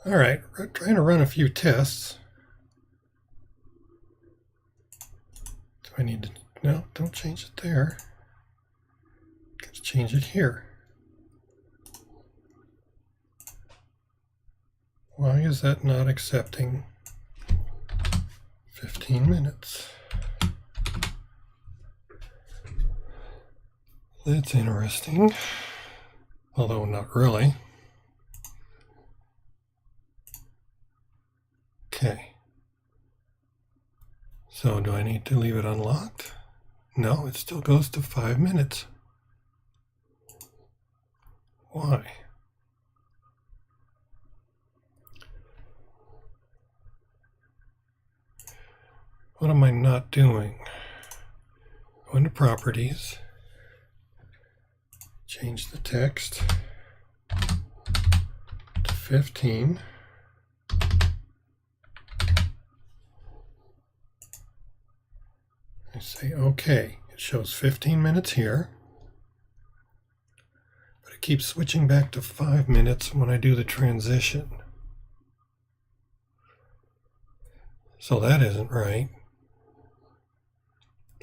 All right, we're trying to run a few tests. Do I need to? No, don't change it there. Got to change it here. Why is that not accepting 15 minutes? That's interesting, although not really. Okay. So do I need to leave it unlocked? No, it still goes to 5 minutes. Why? What am I not doing? Go into Properties, change the text to 15. I say OK. It shows 15 minutes here, but it keeps switching back to 5 minutes when I do the transition. So that isn't right.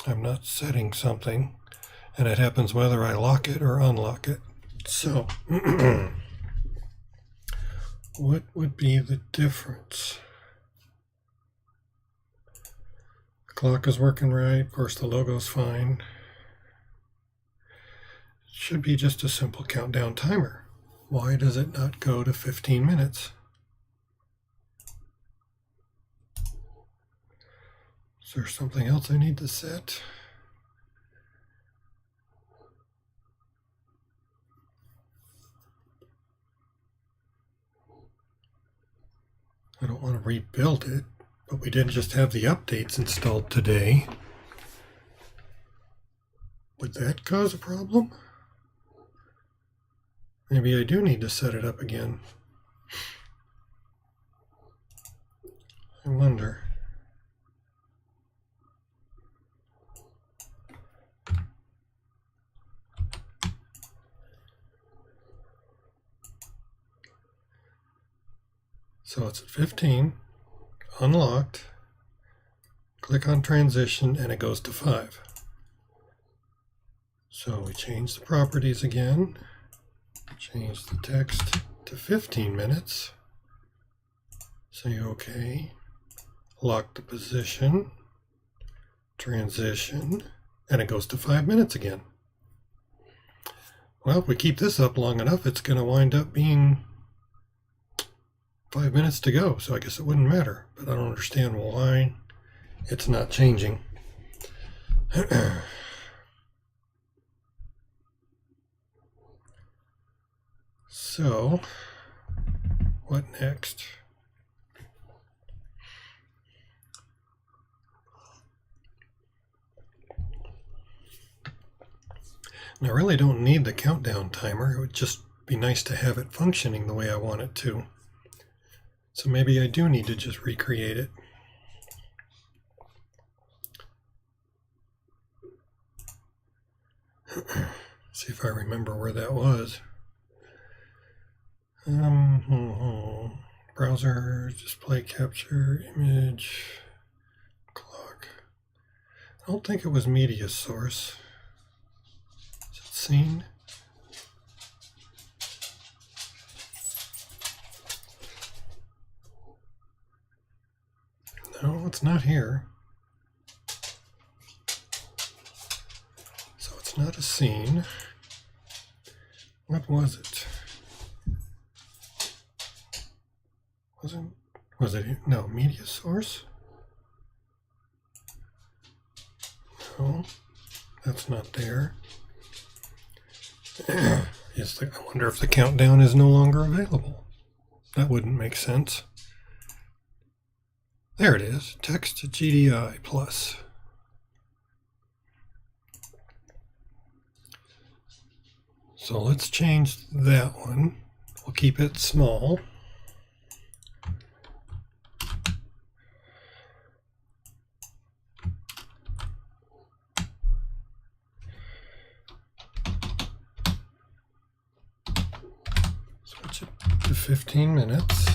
I'm not setting something, and it happens whether I lock it or unlock it. So what would be the difference? The clock is working right. Of course, the logo's fine. It should be just a simple countdown timer. Why does it not go to 15 minutes? Is there something else I need to set? I don't want to rebuild it, but we didn't just have the updates installed today. Would that cause a problem? Maybe I do need to set it up again. I wonder. So it's at 15, unlocked, click on transition, and it goes to 5. So we change the properties again, change the text to 15 minutes, say OK, lock the position, transition, and it goes to 5 minutes again. Well, if we keep this up long enough, it's going to wind up being 5 minutes to go, so I guess it wouldn't matter, but I don't understand why it's not changing. So, what next? And I really don't need the countdown timer. It would just be nice to have it functioning the way I want it to. So maybe I do need to just recreate it. See if I remember where that was. Browser, display capture, image, clock. I don't think it was media source. Is it scene? No, it's not here. So it's not a scene. What was it? Was it, no, media source? No, that's not there. I wonder if the countdown is no longer available. That wouldn't make sense. There it is, text to GDI plus. So let's change that one. We'll keep it small. Switch it to 15 minutes.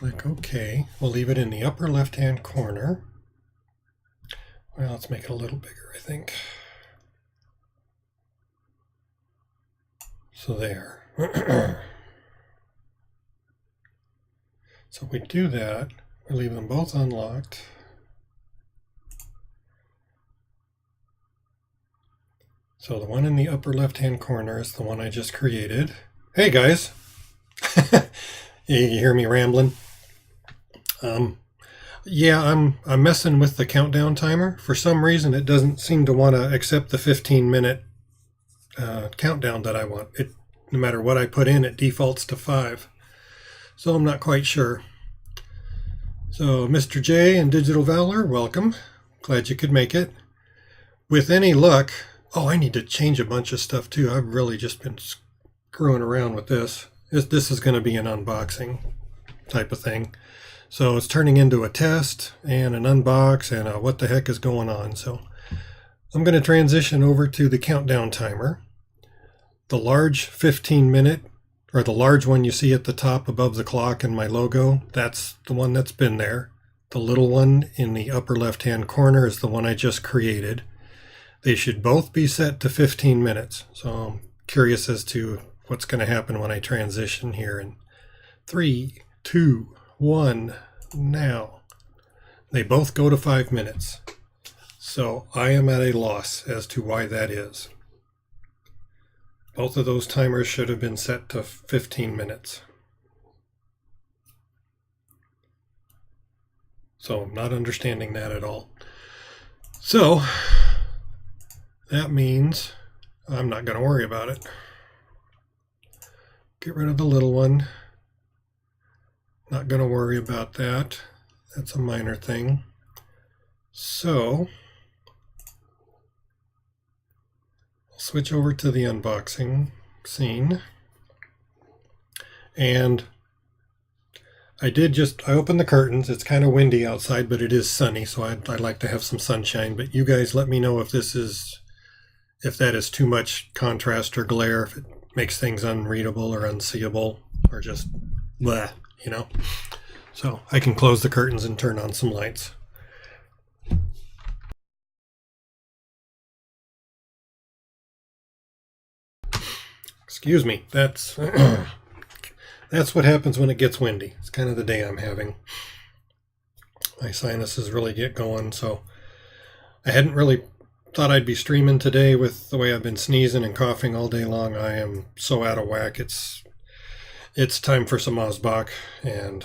Click OK. We'll leave it in the upper left-hand corner. Well, let's make it a little bigger, I think. So there. So if we do that, we leave them both unlocked. So the one in the upper left-hand corner is the one I just created. Hey guys! You hear me rambling? Yeah, I'm messing with the countdown timer. For some reason, it doesn't seem to want to accept the 15-minute countdown that I want. No matter what I put in, it defaults to 5. So I'm not quite sure. So Mr. J and Digital Valor, welcome. Glad you could make it. With any luck, oh, I need to change a bunch of stuff too. I've really just been screwing around with this. This is going to be an unboxing type of thing. So it's turning into a test and an unbox and a what the heck is going on. So I'm going to transition over to the countdown timer. The large 15-minute, or the large one you see at the top above the clock and my logo, that's the one that's been there. The little one in the upper left-hand corner is the one I just created. They should both be set to 15 minutes. So I'm curious as to what's going to happen when I transition here in 3, 2, 1, now. They both go to 5 minutes. So I am at a loss as to why that is. Both of those timers should have been set to 15 minutes. So I'm not understanding that at all. So that means I'm not going to worry about it. Get rid of the little one. Not going to worry about that. That's a minor thing. So I'll switch over to the unboxing scene. And I opened the curtains. It's kind of windy outside, but it is sunny, so I'd like to have some sunshine. But you guys let me know if that is too much contrast or glare, if it makes things unreadable or unseeable, or just blah, you know. So I can close the curtains and turn on some lights. Excuse me, that's what happens when it gets windy. It's kind of the day I'm having. My sinuses really get going, so I hadn't really thought I'd be streaming today with the way I've been sneezing and coughing all day long. I am so out of whack. It's time for some Osbach, and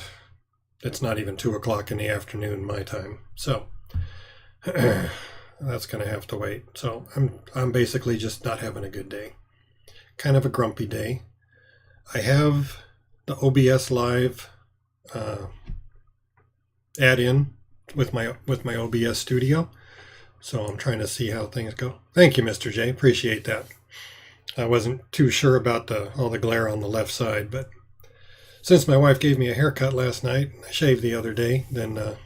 it's not even 2 o'clock in the afternoon my time. So that's going to have to wait. So I'm basically just not having a good day. Kind of a grumpy day. I have the OBS Live add-in with my OBS Studio. So I'm trying to see how things go. Thank you, Mr. J. Appreciate that. I wasn't too sure about all the glare on the left side, but since my wife gave me a haircut last night, I shaved the other day, then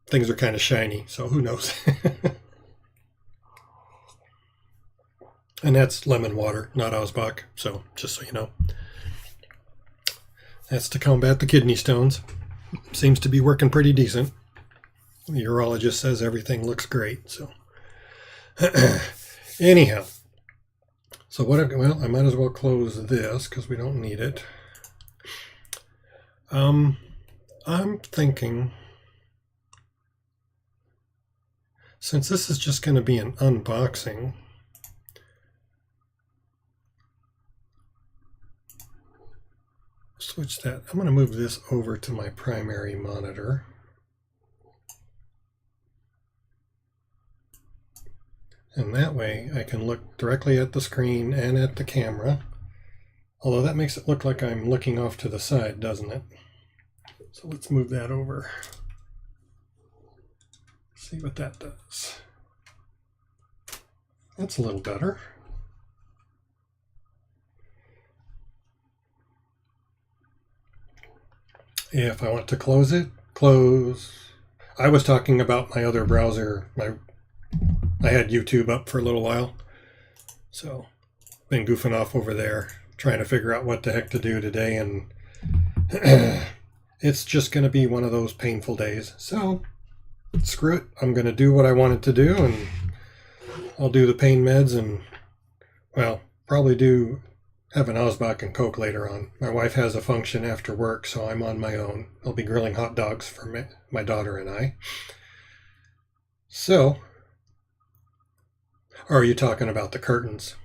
things are kind of shiny, so who knows. And that's lemon water, not Osbach, so just so you know. That's to combat the kidney stones. Seems to be working pretty decent. The urologist says everything looks great, so. Anyhow, so I might as well close this because we don't need it. I'm thinking, since this is just going to be an unboxing, switch that. I'm going to move this over to my primary monitor. And that way I can look directly at the screen and at the camera. Although that makes it look like I'm looking off to the side, doesn't it? So let's move that over. See what that does. That's a little better. If I want to close it, close. I was talking about my other browser. I had YouTube up for a little while, so been goofing off over there, trying to figure out what the heck to do today, and it's just going to be one of those painful days. So screw it. I'm going to do what I wanted to do, and I'll do the pain meds and, well, probably have an Ausbach and Coke later on. My wife has a function after work, so I'm on my own. I'll be grilling hot dogs for my daughter and I. So, or are you talking about the curtains?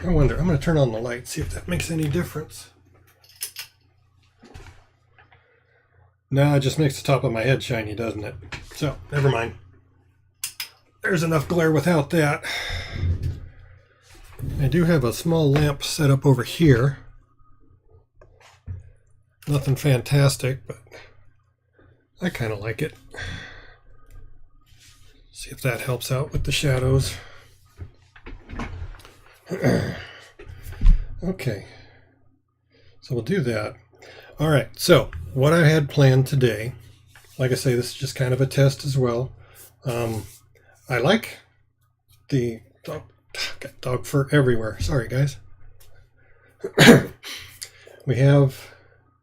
I wonder. I'm going to turn on the light, see if that makes any difference. No, it just makes the top of my head shiny, doesn't it? So, never mind. There's enough glare without that. I do have a small lamp set up over here. Nothing fantastic, but I kind of like it. See if that helps out with the shadows. Okay, so we'll do that. All right, so what I had planned today, like I say, this is just kind of a test as well. I like the dog fur everywhere. Sorry, guys. We have,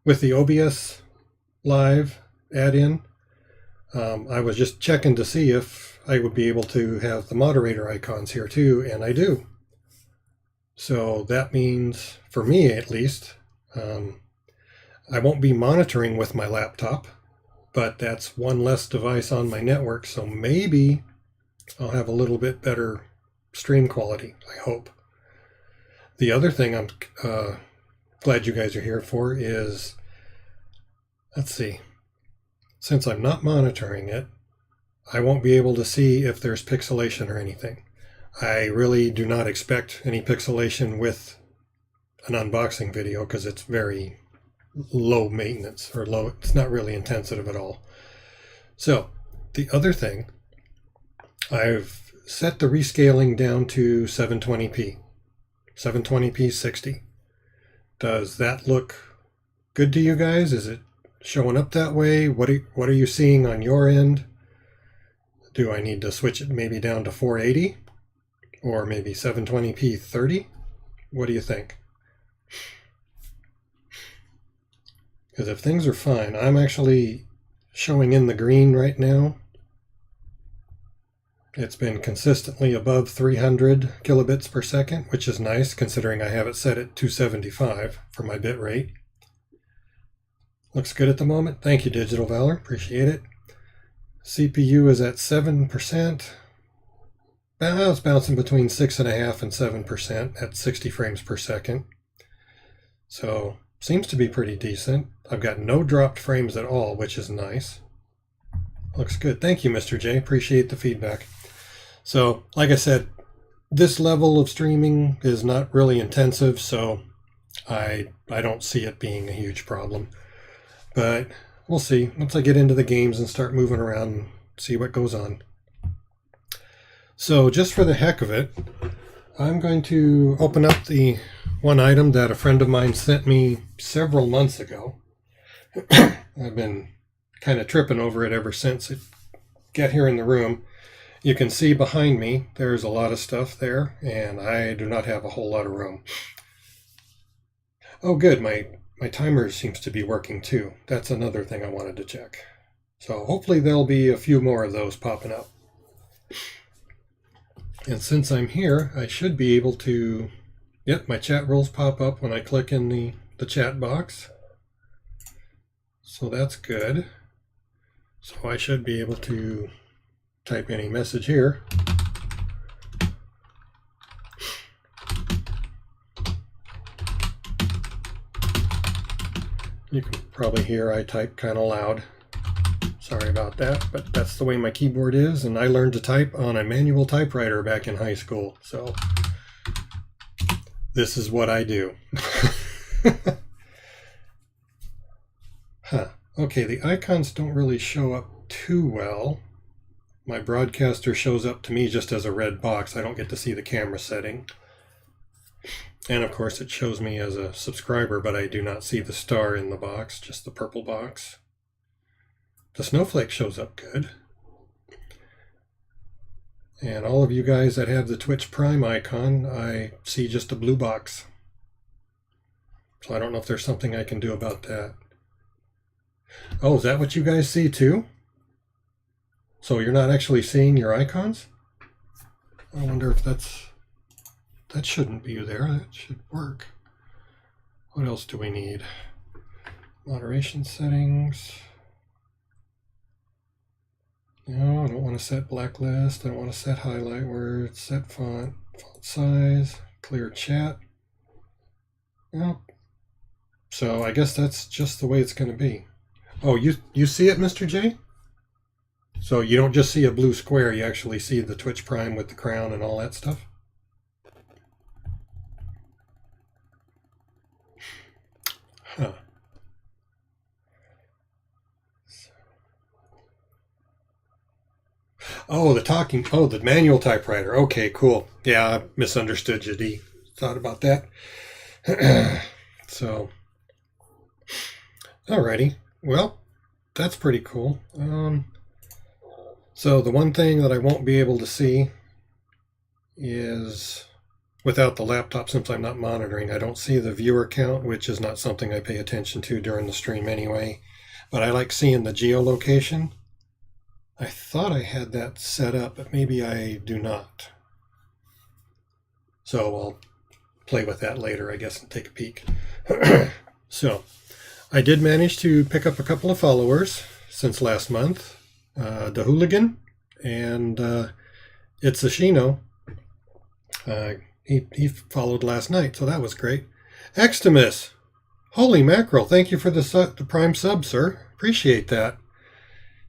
with the OBS Live add-in, I was just checking to see if I would be able to have the moderator icons here too, and I do. So that means, for me at least, I won't be monitoring with my laptop, but that's one less device on my network, so maybe I'll have a little bit better stream quality, I hope. The other thing I'm glad you guys are here for is, let's see, since I'm not monitoring it, I won't be able to see if there's pixelation or anything. I really do not expect any pixelation with an unboxing video because it's very low maintenance, or low, it's not really intensive at all. So the other thing, I've set the rescaling down to 720p 60. Does that look good to you guys? Is it showing up that way? What are you seeing on your end? Do I need to switch it maybe down to 480 or maybe 720p 30? What do you think? Because if things are fine, I'm actually showing in the green right now. It's been consistently above 300 kilobits per second, which is nice considering I have it set at 275 for my bit rate. Looks good at the moment. Thank you, Digital Valor. Appreciate it. CPU is at 7%. Well, it's bouncing between 6.5% and 7% at 60 frames per second. So, seems to be pretty decent. I've got no dropped frames at all, which is nice. Looks good. Thank you, Mr. J. Appreciate the feedback. So, like I said, this level of streaming is not really intensive, so I don't see it being a huge problem. But we'll see. Once I get into the games and start moving around and see what goes on. So, just for the heck of it, I'm going to open up the one item that a friend of mine sent me several months ago. I've been kind of tripping over it ever since it got here in the room. You can see behind me there's a lot of stuff there, and I do not have a whole lot of room. Oh good, my timer seems to be working too. That's another thing I wanted to check. So hopefully there'll be a few more of those popping up. And since I'm here, I should be able to, yep, my chat rules pop up when I click in the chat box. So that's good. So I should be able to type any message here. You can probably hear I type kind of loud. Sorry about that, but that's the way my keyboard is, and I learned to type on a manual typewriter back in high school, so this is what I do. Huh. Okay, the icons don't really show up too well. My broadcaster shows up to me just as a red box. I don't get to see the camera setting. And of course it shows me as a subscriber, but I do not see the star in the box, just the purple box. The snowflake shows up good. And all of you guys that have the Twitch Prime icon, I see just a blue box. So I don't know if there's something I can do about that. Oh, is that what you guys see too? So you're not actually seeing your icons? I wonder if that shouldn't be there. That should work. What else do we need? Moderation settings. No, I don't want to set blacklist. I don't want to set highlight words, set font size, clear chat. Well, so I guess that's just the way it's going to be. Oh, you see it, Mr. J? So you don't just see a blue square, you actually see the Twitch Prime with the crown and all that stuff? Huh. Oh, the manual typewriter. Okay, cool. Yeah, I misunderstood you, D. Thought about that. So, alrighty. Well, that's pretty cool. So the one thing that I won't be able to see is, without the laptop, since I'm not monitoring, I don't see the viewer count, which is not something I pay attention to during the stream anyway. But I like seeing the geolocation. I thought I had that set up, but maybe I do not. So I'll play with that later, I guess, and take a peek. So I did manage to pick up a couple of followers since last month. The Hooligan and It's a Shino. He followed last night, so that was great. Extimus, holy mackerel! Thank you for the Prime sub, sir. Appreciate that.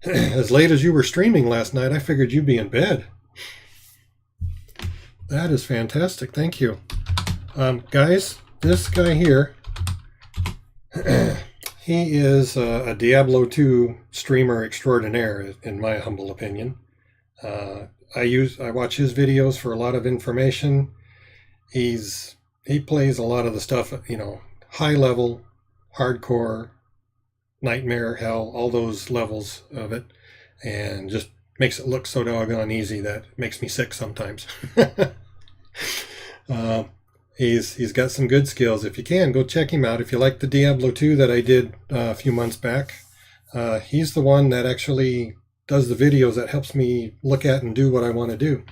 As late as you were streaming last night, I figured you'd be in bed. That is fantastic. Thank you, guys. This guy here. He is a Diablo 2 streamer extraordinaire, in my humble opinion. I watch his videos for a lot of information. He plays a lot of the stuff, high level, hardcore, nightmare, hell, all those levels of it, and just makes it look so doggone easy that it makes me sick sometimes. He's got some good skills. If you can, go check him out. If you like the Diablo 2 that I did a few months back, he's the one that actually does the videos that helps me look at and do what I want to do.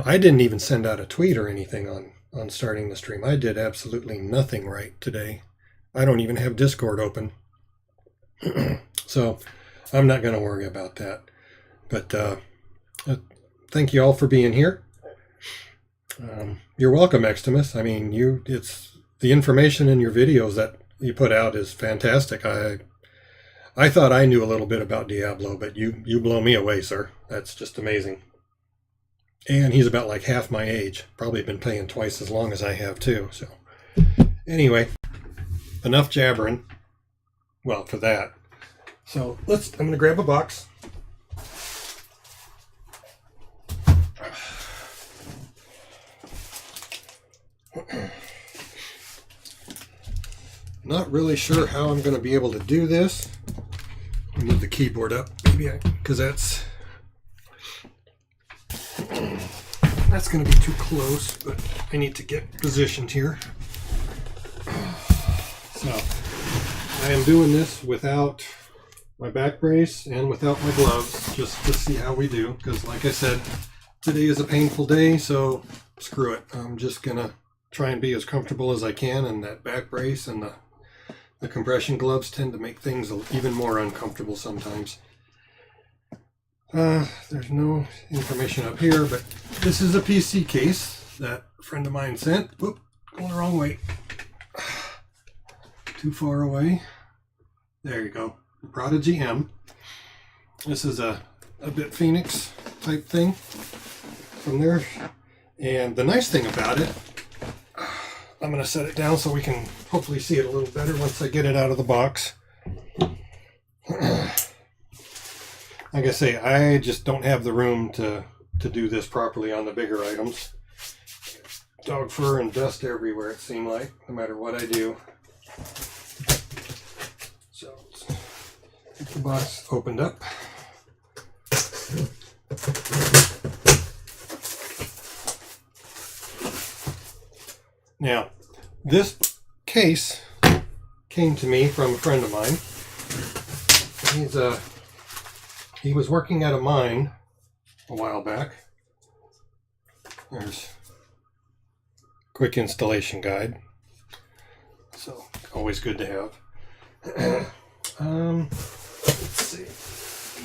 I didn't even send out a tweet or anything on starting the stream. I did absolutely nothing right today. I don't even have Discord open. So I'm not going to worry about that. But thank you all for being here. You're welcome, Extimus. I mean, it's the information in your videos that you put out is fantastic. I thought I knew a little bit about Diablo, but you blow me away, sir. That's just amazing. And he's about like half my age. Probably been playing twice as long as I have too. So anyway, enough jabbering. Well, for that. So I'm going to grab a box. Not really sure how I'm going to be able to do this. I move the keyboard up, maybe because that's going to be too close, but I need to get positioned here. So I am doing this without my back brace and without my gloves, just to see how we do, because like I said, today is a painful day, so screw it. I'm just going to try and be as comfortable as I can, and that back brace and the compression gloves tend to make things even more uncomfortable sometimes. There's no information up here, but this is a PC case that a friend of mine sent. Whoop, going the wrong way. Too far away. There you go. Prodigy M. This is a bit Phoenix type thing from there. And the nice thing about it, I'm going to set it down so we can hopefully see it a little better once I get it out of the box. Like I say, I just don't have the room to do this properly on the bigger items. Dog fur and dust everywhere, it seemed like, no matter what I do. So, let's get the box opened up. Now, this case came to me from a friend of mine. He was working at a mine a while back. There's a quick installation guide. So, always good to have. Let's see.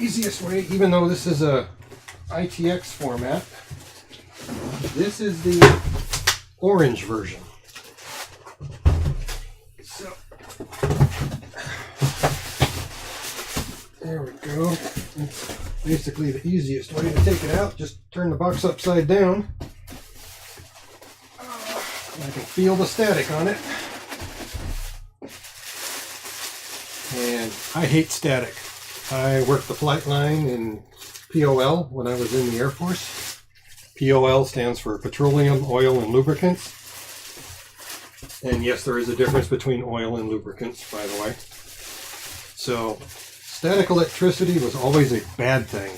Easiest way, even though this is a ITX format, this is the orange version. So, there we go. That's basically the easiest way to take it out. Just turn the box upside down. I can feel the static on it. And I hate static. I worked the flight line in POL when I was in the Air Force. POL stands for Petroleum, Oil, and Lubricants. And yes, there is a difference between oil and lubricants, by the way. So, static electricity was always a bad thing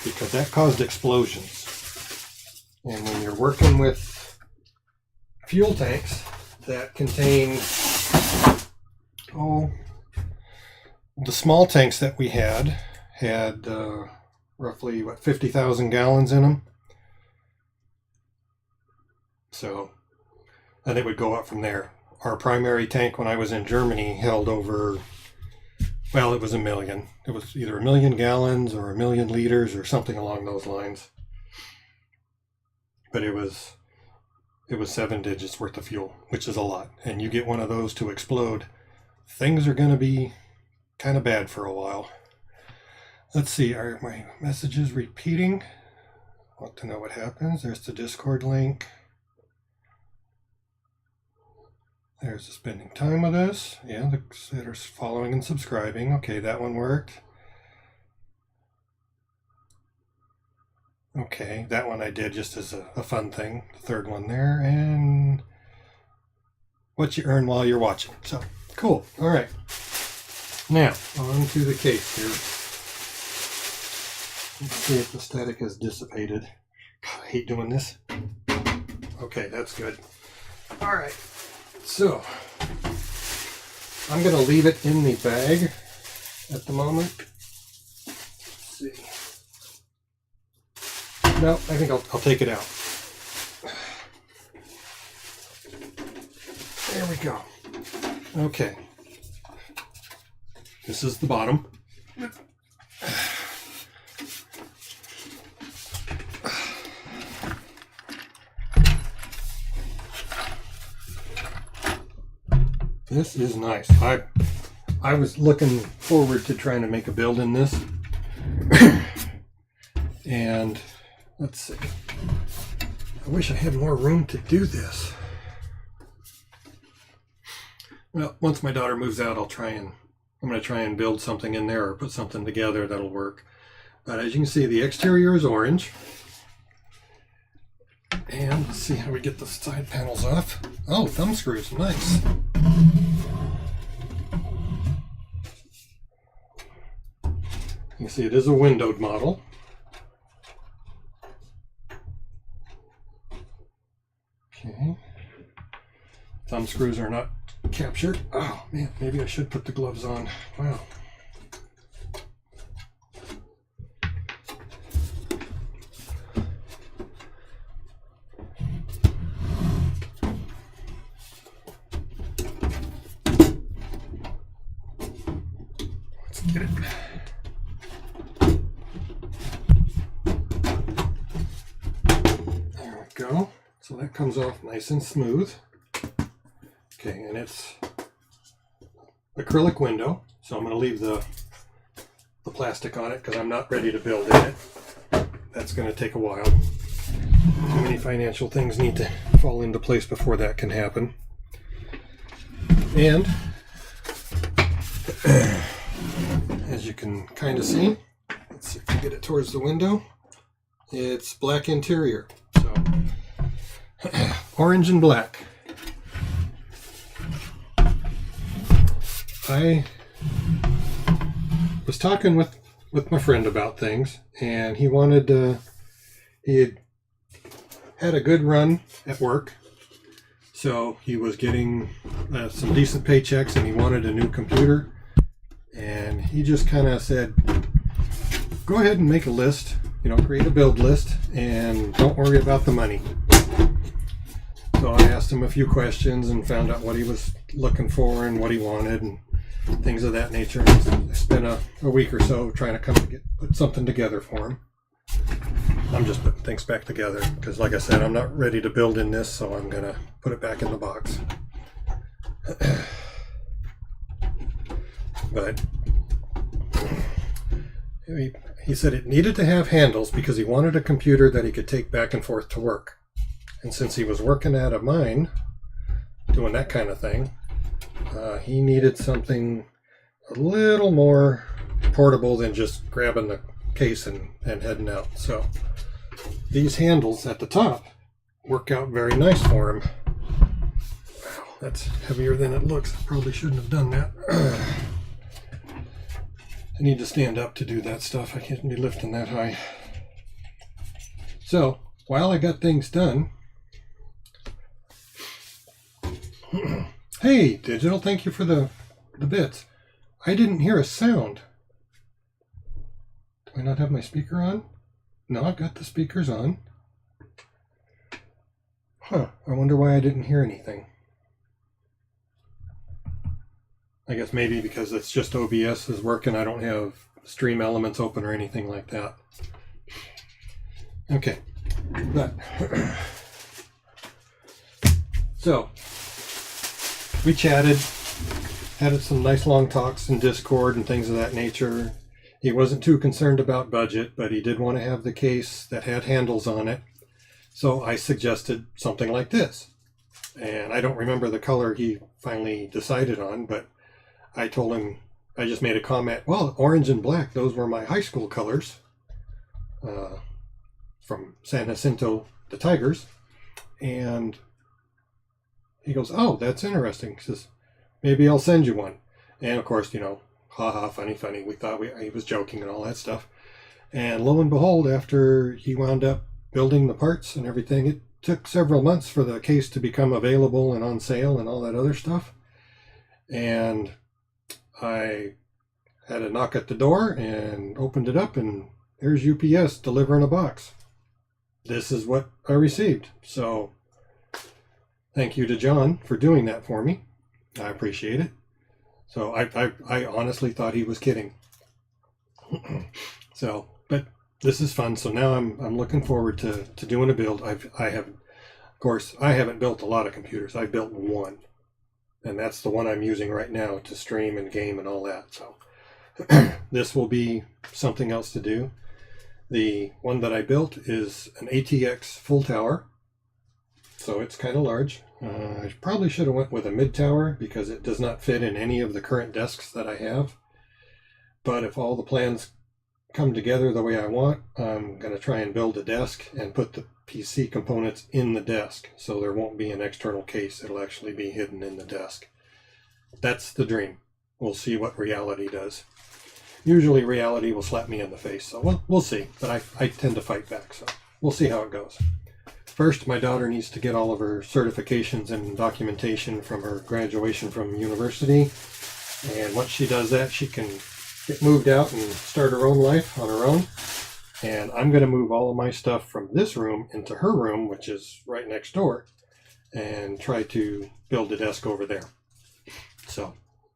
because that caused explosions. And when you're working with fuel tanks that contain, the small tanks that we had roughly, 50,000 gallons in them. So, and it would go up from there. Our primary tank when I was in Germany held over, well, it was 1 million. It was either 1 million gallons or 1 million liters or something along those lines. But it was 7 digits worth of fuel, which is a lot. And you get one of those to explode, things are going to be kind of bad for a while. Let's see, are my messages repeating? Want to know what happens? There's the Discord link. There's the spending time with us. Yeah, the following and subscribing. Okay, that one worked. Okay, that one I did just as a fun thing. The third one there. And what you earn while you're watching. So, cool. All right. Now, on to the case here. Let's see if the static has dissipated. God, I hate doing this. Okay, that's good. All right. So, I'm going to leave it in the bag at the moment. Let's see. No, I think I'll take it out. There we go. Okay. This is the bottom. This is nice. I was looking forward to trying to make a build in this. And let's see. I wish I had more room to do this. Well, once my daughter moves out, I'm going to try and build something in there or put something together that'll work. But as you can see, the exterior is orange. And let's see how we get the side panels off. Oh, thumb screws, nice. You can see it is a windowed model. Okay. Thumb screws are not captured. Oh man, maybe I should put the gloves on. Wow. Let's get it. There we go. So that comes off nice and smooth. Okay, and it's acrylic window, so I'm going to leave the plastic on it because I'm not ready to build in it. That's going to take a while. Too many financial things need to fall into place before that can happen. And as you can kind of see, let's see if we get it towards the window, it's black interior. So orange and black. I was talking with my friend about things, and he wanted he had a good run at work, So he was getting some decent paychecks and he wanted a new computer. And he just kind of said, go ahead and make a list, create a build list, and don't worry about the money. So I asked him a few questions and found out what he was looking for and what he wanted and things of that nature. And I spent a week or so trying to put something together for him. I'm just putting things back together because, like I said, I'm not ready to build in this, so I'm going to put it back in the box. But he said it needed to have handles because he wanted a computer that he could take back and forth to work. And since he was working at a mine, doing that kind of thing, he needed something a little more portable than just grabbing the case and heading out. So these handles at the top work out very nice for him. Wow, that's heavier than it looks. I probably shouldn't have done that. I need to stand up to do that stuff. I can't be lifting that high. So while I got things done, hey, Digital, thank you for the bits. I didn't hear a sound. Do I not have my speaker on? No, I've got the speakers on. Huh, I wonder why I didn't hear anything. I guess maybe because it's just OBS is working. I don't have Stream Elements open or anything like that. Okay, but so we chatted, had some nice long talks in Discord and things of that nature. He wasn't too concerned about budget, but he did want to have the case that had handles on it. So I suggested something like this. And I don't remember the color he finally decided on, but I told him, I just made a comment, well, orange and black, those were my high school colors from San Jacinto, the Tigers. And he goes, oh, that's interesting. He says, maybe I'll send you one. And of course, haha, funny. We thought he was joking and all that stuff. And lo and behold, after he wound up building the parts and everything, it took several months for the case to become available and on sale and all that other stuff. And I had a knock at the door and opened it up, and there's UPS delivering a box. This is what I received. So thank you to John for doing that for me. I appreciate it. So I honestly thought he was kidding. So, but this is fun. So now I'm looking forward to doing a build. I haven't built a lot of computers. I've built one. And that's the one I'm using right now to stream and game and all that. So this will be something else to do. The one that I built is an ATX full tower. So it's kind of large. I probably should have went with a mid tower because it does not fit in any of the current desks that I have. But if all the plans come together the way I want, I'm going to try and build a desk and put the PC components in the desk, so there won't be an external case. It'll actually be hidden in the desk. That's the dream. We'll see what reality does. Usually reality will slap me in the face, so we'll see. But I tend to fight back, so we'll see how it goes. First, my daughter needs to get all of her certifications and documentation from her graduation from university, and once she does that, she can get moved out and start her own life on her own. And I'm going to move all of my stuff from this room into her room, which is right next door, and try to build a desk over there. So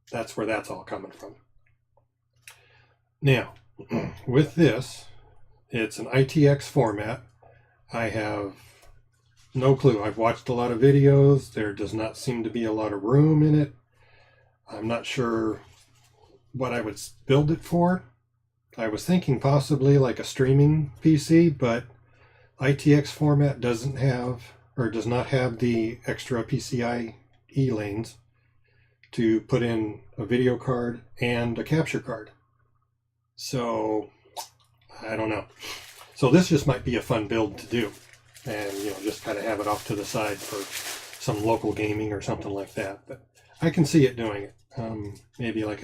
that's where that's all coming from. Now, with this, it's an ITX format. I have no clue. I've watched a lot of videos. There does not seem to be a lot of room in it. I'm not sure what I would build it for. I was thinking possibly like a streaming PC, but ITX format doesn't have, or does not have the extra PCIe lanes to put in a video card and a capture card. So I don't know. So this just might be a fun build to do, and just kind of have it off to the side for some local gaming or something like that. But I can see it doing it. Maybe like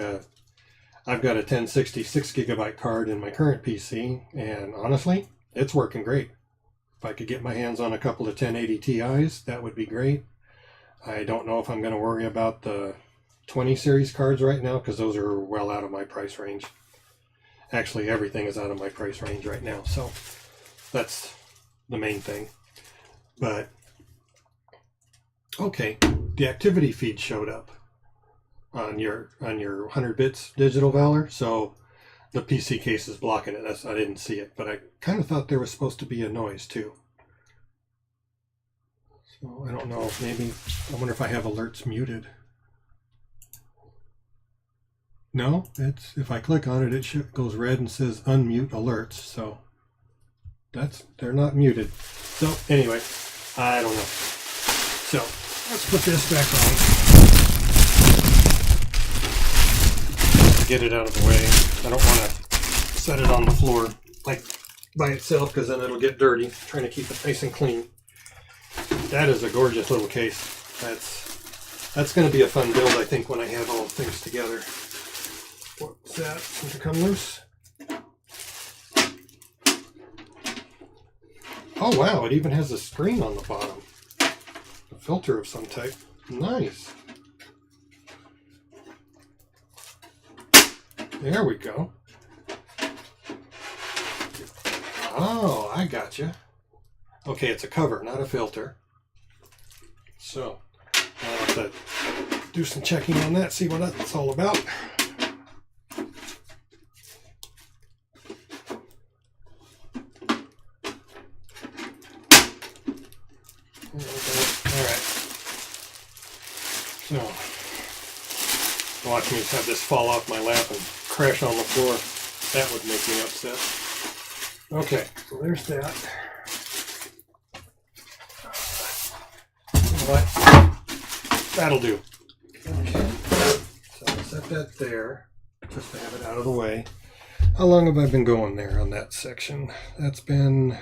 I've got a 1060 6GB card in my current PC, and honestly, it's working great. If I could get my hands on a couple of 1080 Ti's, that would be great. I don't know if I'm going to worry about the 20 series cards right now because those are well out of my price range. Actually, everything is out of my price range right now, so that's the main thing. But okay, the activity feed showed up on your 100 bits digital Valor, so the PC case is blocking it. I didn't see it, but I kind of thought there was supposed to be a noise too. So I don't know, maybe, I wonder if I have alerts muted. No, it's, if I click on it, it goes red and says unmute alerts, so they're not muted. So anyway, I don't know. So let's put this back on. Get it out of the way. I don't want to set it on the floor like by itself because then it'll get dirty. I'm trying to keep it nice and clean. That is a gorgeous little case. That's going to be a fun build, I think, when I have all the things together. What's that? Seems to come loose. Oh wow, it even has a screen on the bottom. A filter of some type. Nice. There we go. Oh, I gotcha. Okay, it's a cover, not a filter. So, I'll have to do some checking on that, see what that's all about. Alright. So, watch me have this fall off my lap and crash on the floor. That would make me upset. Okay, so there's that. But that'll do. Okay, so I'll set that there just to have it out of the way. How long have I been going there on that section? That's been,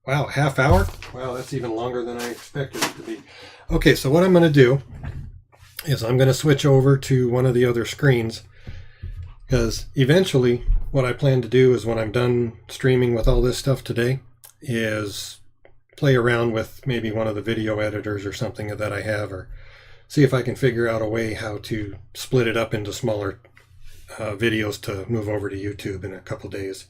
wow, half hour? Wow, that's even longer than I expected it to be. Okay, so what I'm going to do is I'm going to switch over to one of the other screens because eventually what I plan to do is when I'm done streaming with all this stuff today is play around with maybe one of the video editors or something that I have, or see if I can figure out a way how to split it up into smaller videos to move over to YouTube in a couple days.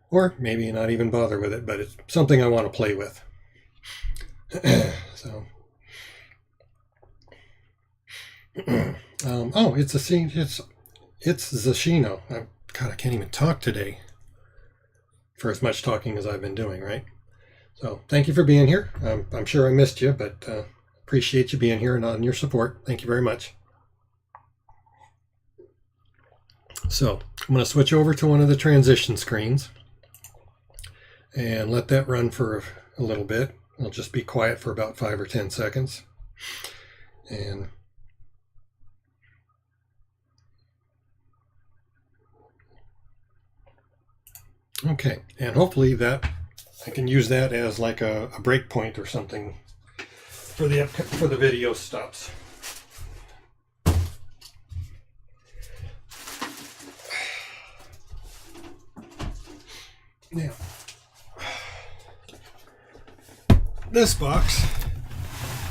Or maybe not even bother with it, but it's something I want to play with. So, oh, it's Zashino. God, I can't even talk today for as much talking as I've been doing, right? So thank you for being here. I'm sure I missed you, but appreciate you being here and on your support. Thank you very much. So I'm going to switch over to one of the transition screens and let that run for a little bit. I'll just be quiet for about 5 or 10 seconds. And okay, and hopefully that I can use that as like a break point or something for the video stops. Now, this box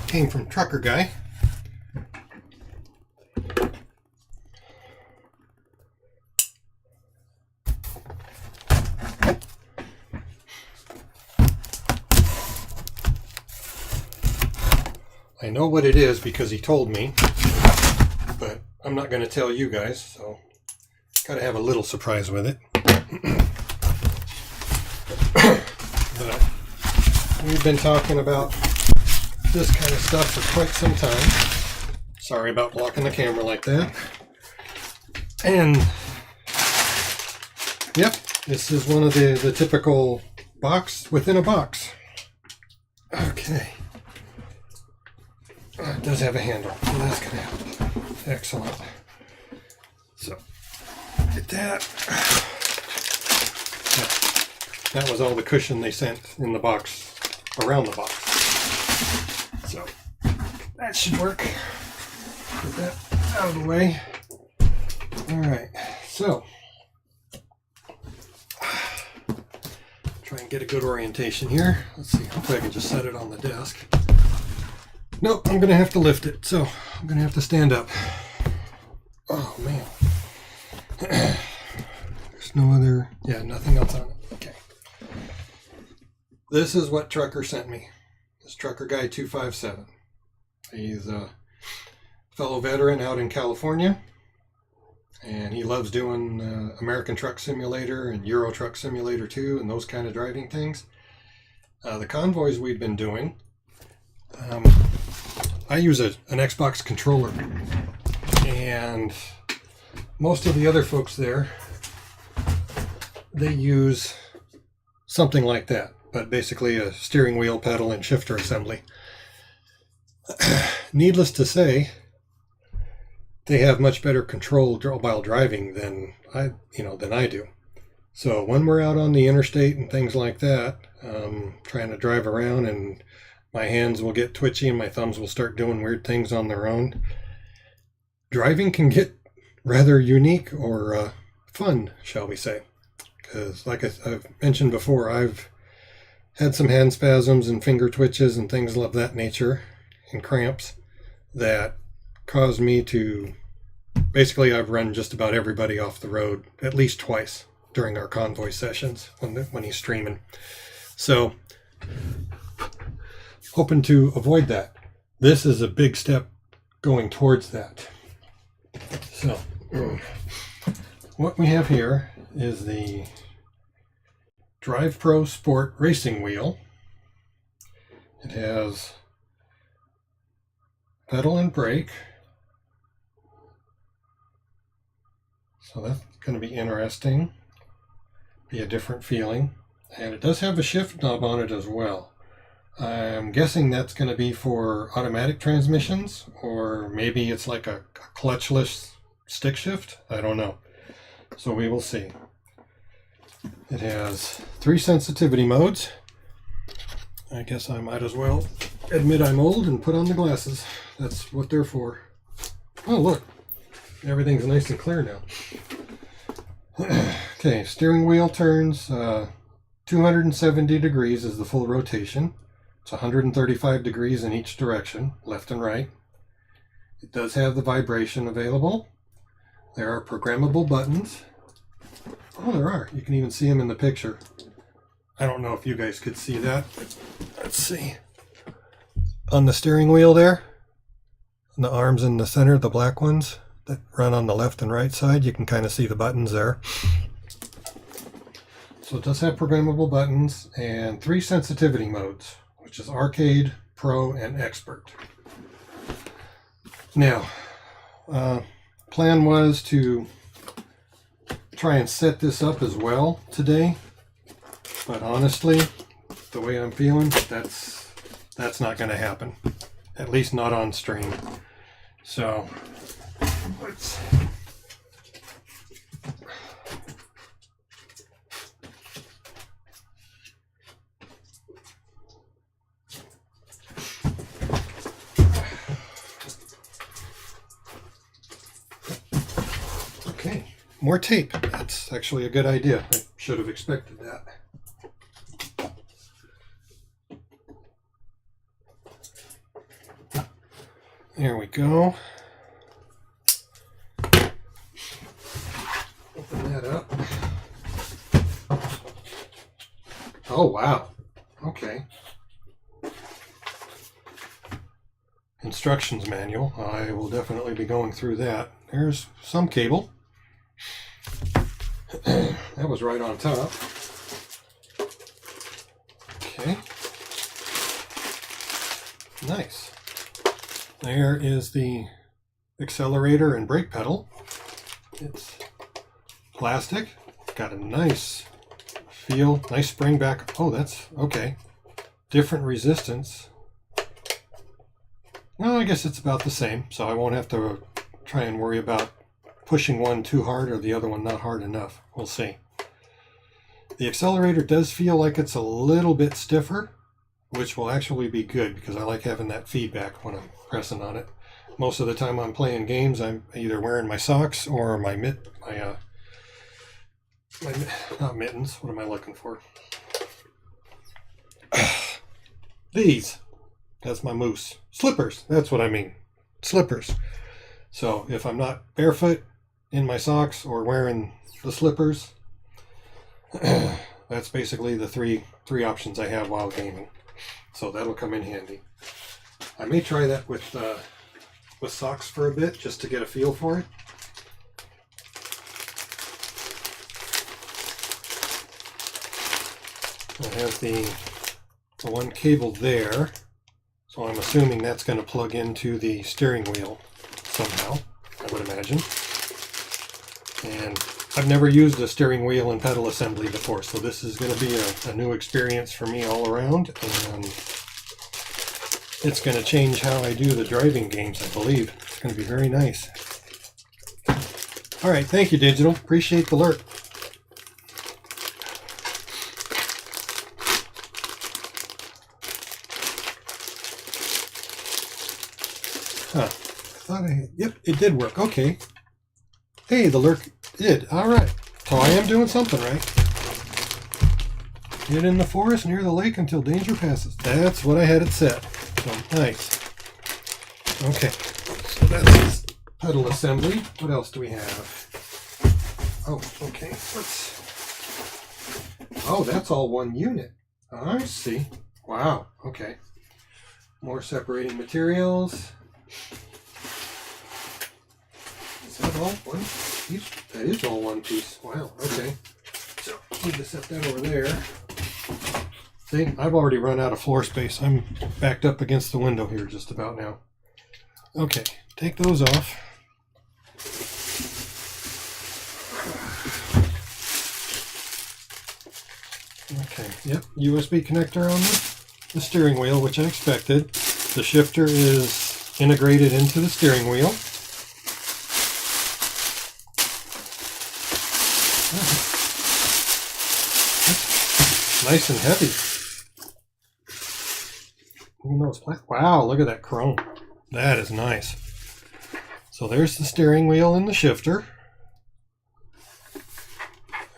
came from Trucker Guy. I know what it is because he told me, but I'm not going to tell you guys, so gotta have a little surprise with it. But we've been talking about this kind of stuff for quite some time. Sorry about blocking the camera like that. And yep, this is one of the typical box within a box. Okay. It does have a handle, so that's going to help. Excellent. So, get that. That was all the cushion they sent in the box, around the box. So, that should work. Get that out of the way. Alright, so, try and get a good orientation here. Let's see, hopefully I can just set it on the desk. Nope, I'm going to have to lift it, so I'm going to have to stand up. Oh, man. There's no other... Yeah, nothing else on it. Okay. This is what Trucker sent me. This Trucker Guy 257. He's a fellow veteran out in California, and he loves doing American Truck Simulator and Euro Truck Simulator 2 and those kind of driving things. The convoys we've been doing, I use an Xbox controller, and most of the other folks there, they use something like that, but basically a steering wheel, pedal, and shifter assembly. Needless to say, they have much better control while driving than I do. So when we're out on the interstate and things like that, trying to drive around, and my hands will get twitchy and my thumbs will start doing weird things on their own, driving can get rather unique or fun, shall we say. Because like I've mentioned before, I've had some hand spasms and finger twitches and things of that nature and cramps that caused me to... Basically, I've run just about everybody off the road at least twice during our convoy sessions when he's streaming. So, hoping to avoid that. This is a big step going towards that. So, what we have here is the Drive Pro Sport Racing Wheel. It has pedal and brake. So that's going to be interesting. Be a different feeling. And it does have a shift knob on it as well. I'm guessing that's going to be for automatic transmissions, or maybe it's like a clutchless stick shift. I don't know. So we will see. It has 3 sensitivity modes. I guess I might as well admit I'm old and put on the glasses. That's what they're for. Oh, look. Everything's nice and clear now. Okay, steering wheel turns 270 degrees is the full rotation. It's 135 degrees in each direction, left and right. It does have the vibration available. There are programmable buttons. Oh, there are. You can even see them in the picture. I don't know if you guys could see that. Let's see. On the steering wheel there, on the arms in the center, the black ones that run on the left and right side, you can kind of see the buttons there. So it does have programmable buttons and 3 sensitivity modes, which is Arcade, Pro, and Expert. Now, plan was to try and set this up as well today, but honestly, the way I'm feeling, that's not going to happen, at least not on stream. So let's... Okay, more tape. That's actually a good idea. I should have expected that. There we go. Open that up. Oh, wow. Okay. Instructions manual. I will definitely be going through that. There's some cable. That was right on top. Okay. Nice. There is the accelerator and brake pedal. It's plastic. Got a nice feel, nice spring back. Oh, that's okay. Different resistance. Well, I guess it's about the same, so I won't have to try and worry about pushing one too hard or the other one not hard enough. We'll see. The accelerator does feel like it's a little bit stiffer, which will actually be good because I like having that feedback when I'm pressing on it. Most of the time I'm playing games, I'm either wearing my socks or my not mittens. What am I looking for? These. That's my moose. Slippers, that's what I mean. Slippers. So if I'm not barefoot in my socks or wearing the slippers, that's basically the three options I have while gaming. So that'll come in handy. I may try that with socks for a bit just to get a feel for it. I have the one cable there, so I'm assuming that's going to plug into the steering wheel somehow, I would imagine. And I've never used a steering wheel and pedal assembly before, so this is going to be a new experience for me all around, and it's going to change how I do the driving games, I believe. It's going to be very nice. All right, thank you, Digital. Appreciate the alert. Huh. Yep, it did work. Okay. Hey, the lurk did. All right. So I am doing something right. Get in the forest near the lake until danger passes. That's what I had it set. So nice. Okay. So that's pedal assembly. What else do we have? Oh, okay. Oh, that's all one unit. I see. Wow. Okay. More separating materials. Is that all one piece? That is all one piece. Wow, okay. So, need to set that over there. See, I've already run out of floor space. I'm backed up against the window here just about now. Okay, take those off. Okay, yep, USB connector on the steering wheel, which I expected. The shifter is integrated into the steering wheel. Nice and heavy. Even though it's black. Wow, look at that chrome. That is nice. So there's the steering wheel and the shifter.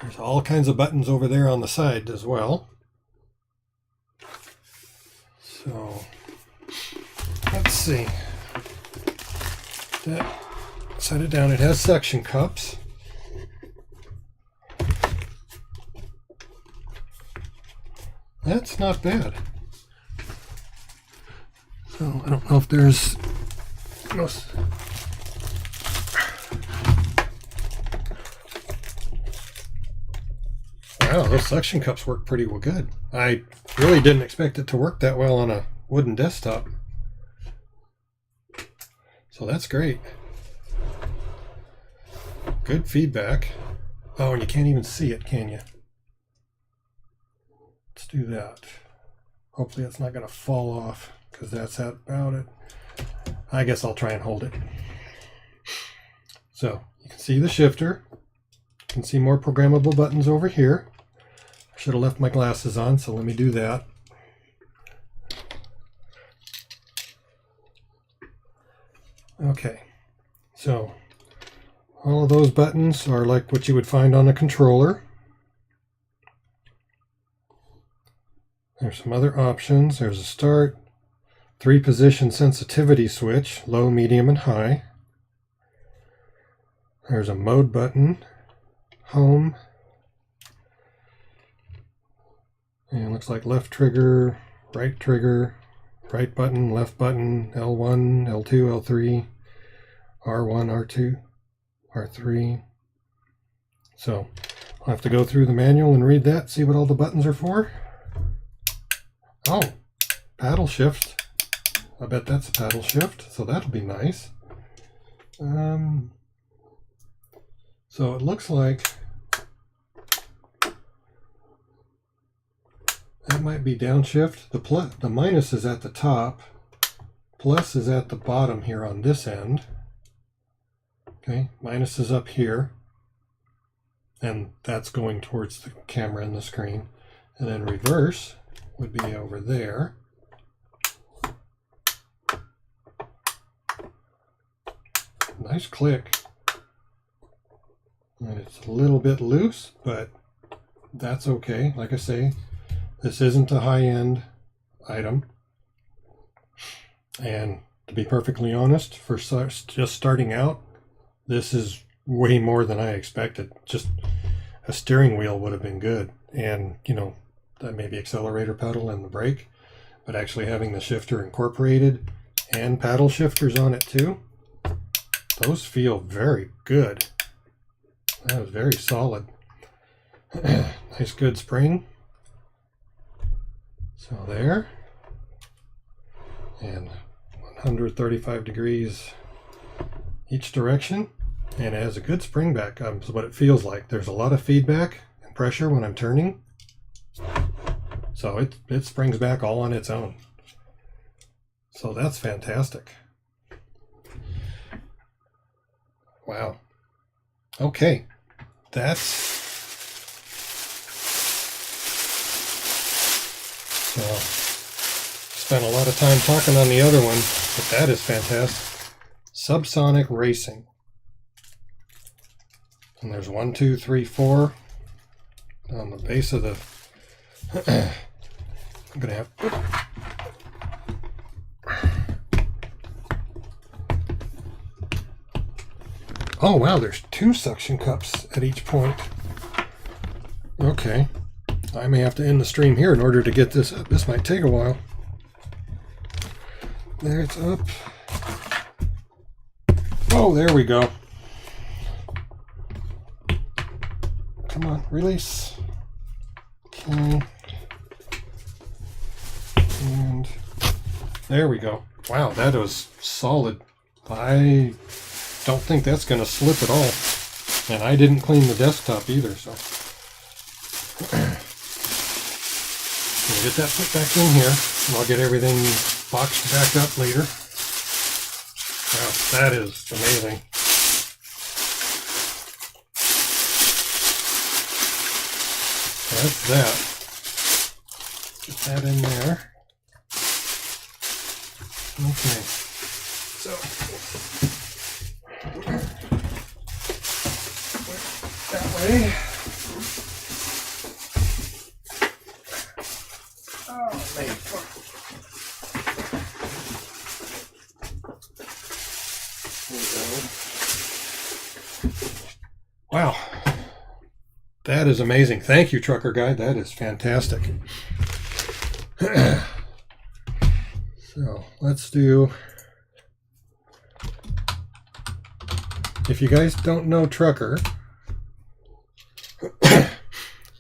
There's all kinds of buttons over there on the side as well. So let's see. Set it down. It has suction cups. That's not bad. So I don't know if there's no. Wow, those suction cups work pretty well good. I really didn't expect it to work that well on a wooden desktop. So that's great. Good feedback. Oh, and you can't even see it, can you? Let's do that. Hopefully it's not going to fall off, because that's about it. I guess I'll try and hold it. So you can see the shifter. You can see more programmable buttons over here. I should have left my glasses on, so let me do that. Okay, so all of those buttons are like what you would find on a controller. There's some other options. There's a start, 3-position sensitivity switch, low, medium, and high. There's a mode button, home, and it looks like left trigger, right button, left button, L1, L2, L3, R1, R2, R3. So I'll have to go through the manual and read that, see what all the buttons are for. Oh, paddle shift. I bet that's a paddle shift, so that'll be nice. So it looks like that might be downshift. The minus is at the top. Plus is at the bottom here on this end. Okay, minus is up here. And that's going towards the camera and the screen. And then reverse would be over there. Nice click. And it's a little bit loose, but that's okay. Like I say, this isn't a high-end item. And to be perfectly honest, for just starting out, this is way more than I expected. Just a steering wheel would have been good, and that maybe accelerator pedal and the brake, but actually having the shifter incorporated and paddle shifters on it too, those feel very good. That was very solid. Nice good spring. So there, and 135 degrees each direction, and it has a good spring back. Is what it feels like. There's a lot of feedback and pressure when I'm turning, so it springs back all on its own. So that's fantastic. Wow. Okay, that's so. Spent a lot of time talking on the other one, but that is fantastic. Subsonic Racing. And there's 1, 2, 3, 4 on the base of the. I'm gonna have. Oh wow, there's 2 suction cups at each point. Okay, I may have to end the stream here in order to get this up. This might take a while. There, it's up. Oh, there we go. Come on, release. Okay. And there we go. Wow, that was solid. I don't think that's going to slip at all. And I didn't clean the desktop either, so. We'll get that put back in here, and I'll get everything boxed back up later. Wow, that is amazing. That's that. Get that in there. Okay. So, that way. Oh, man. Wow, that is amazing. Thank you, Trucker Guy. That is fantastic. So let's do, if you guys don't know Trucker,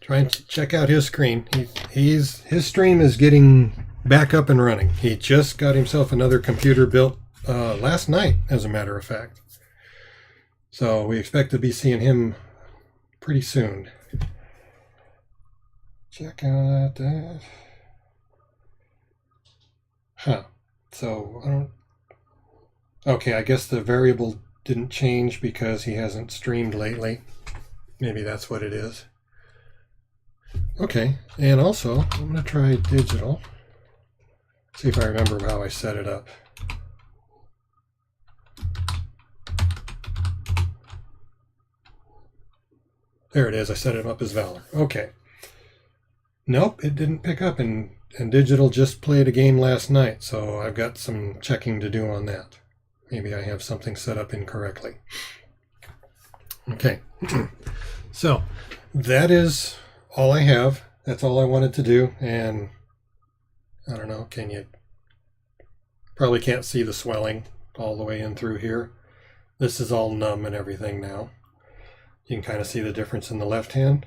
try and check out his screen. His stream is getting back up and running. He just got himself another computer built last night, as a matter of fact. So we expect to be seeing him pretty soon. Check out that. Huh. So I don't. Okay, I guess the variable didn't change because he hasn't streamed lately. Maybe that's what it is. Okay, and also I'm going to try digital. See if I remember how I set it up. There it is. I set it up as Valor. Okay. Nope, it didn't pick up, and digital just played a game last night, so I've got some checking to do on that. Maybe I have something set up incorrectly. Okay. So that is all I have. That's all I wanted to do, and I don't know, can you probably can't see the swelling all the way in through here. This is all numb and everything now. You can kind of see the difference in the left hand.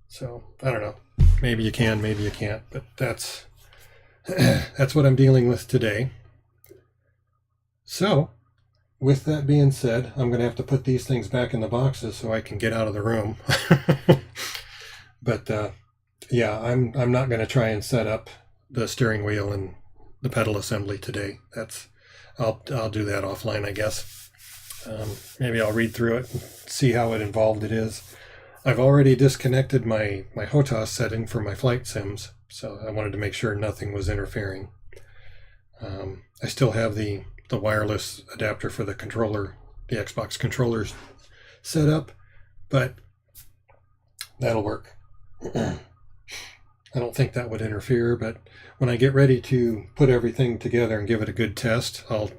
So, I don't know. Maybe you can, maybe you can't, but that's what I'm dealing with today. So, with that being said, I'm going to have to put these things back in the boxes so I can get out of the room. But yeah, I'm not going to try and set up the steering wheel and the pedal assembly today. I'll do that offline, I guess. Maybe I'll read through it and see how involved it is. I've already disconnected my HOTAS setting for my flight sims, so I wanted to make sure nothing was interfering. I still have the wireless adapter for the controller, the Xbox controllers set up, but that'll work. I don't think that would interfere, but when I get ready to put everything together and give it a good test, I'll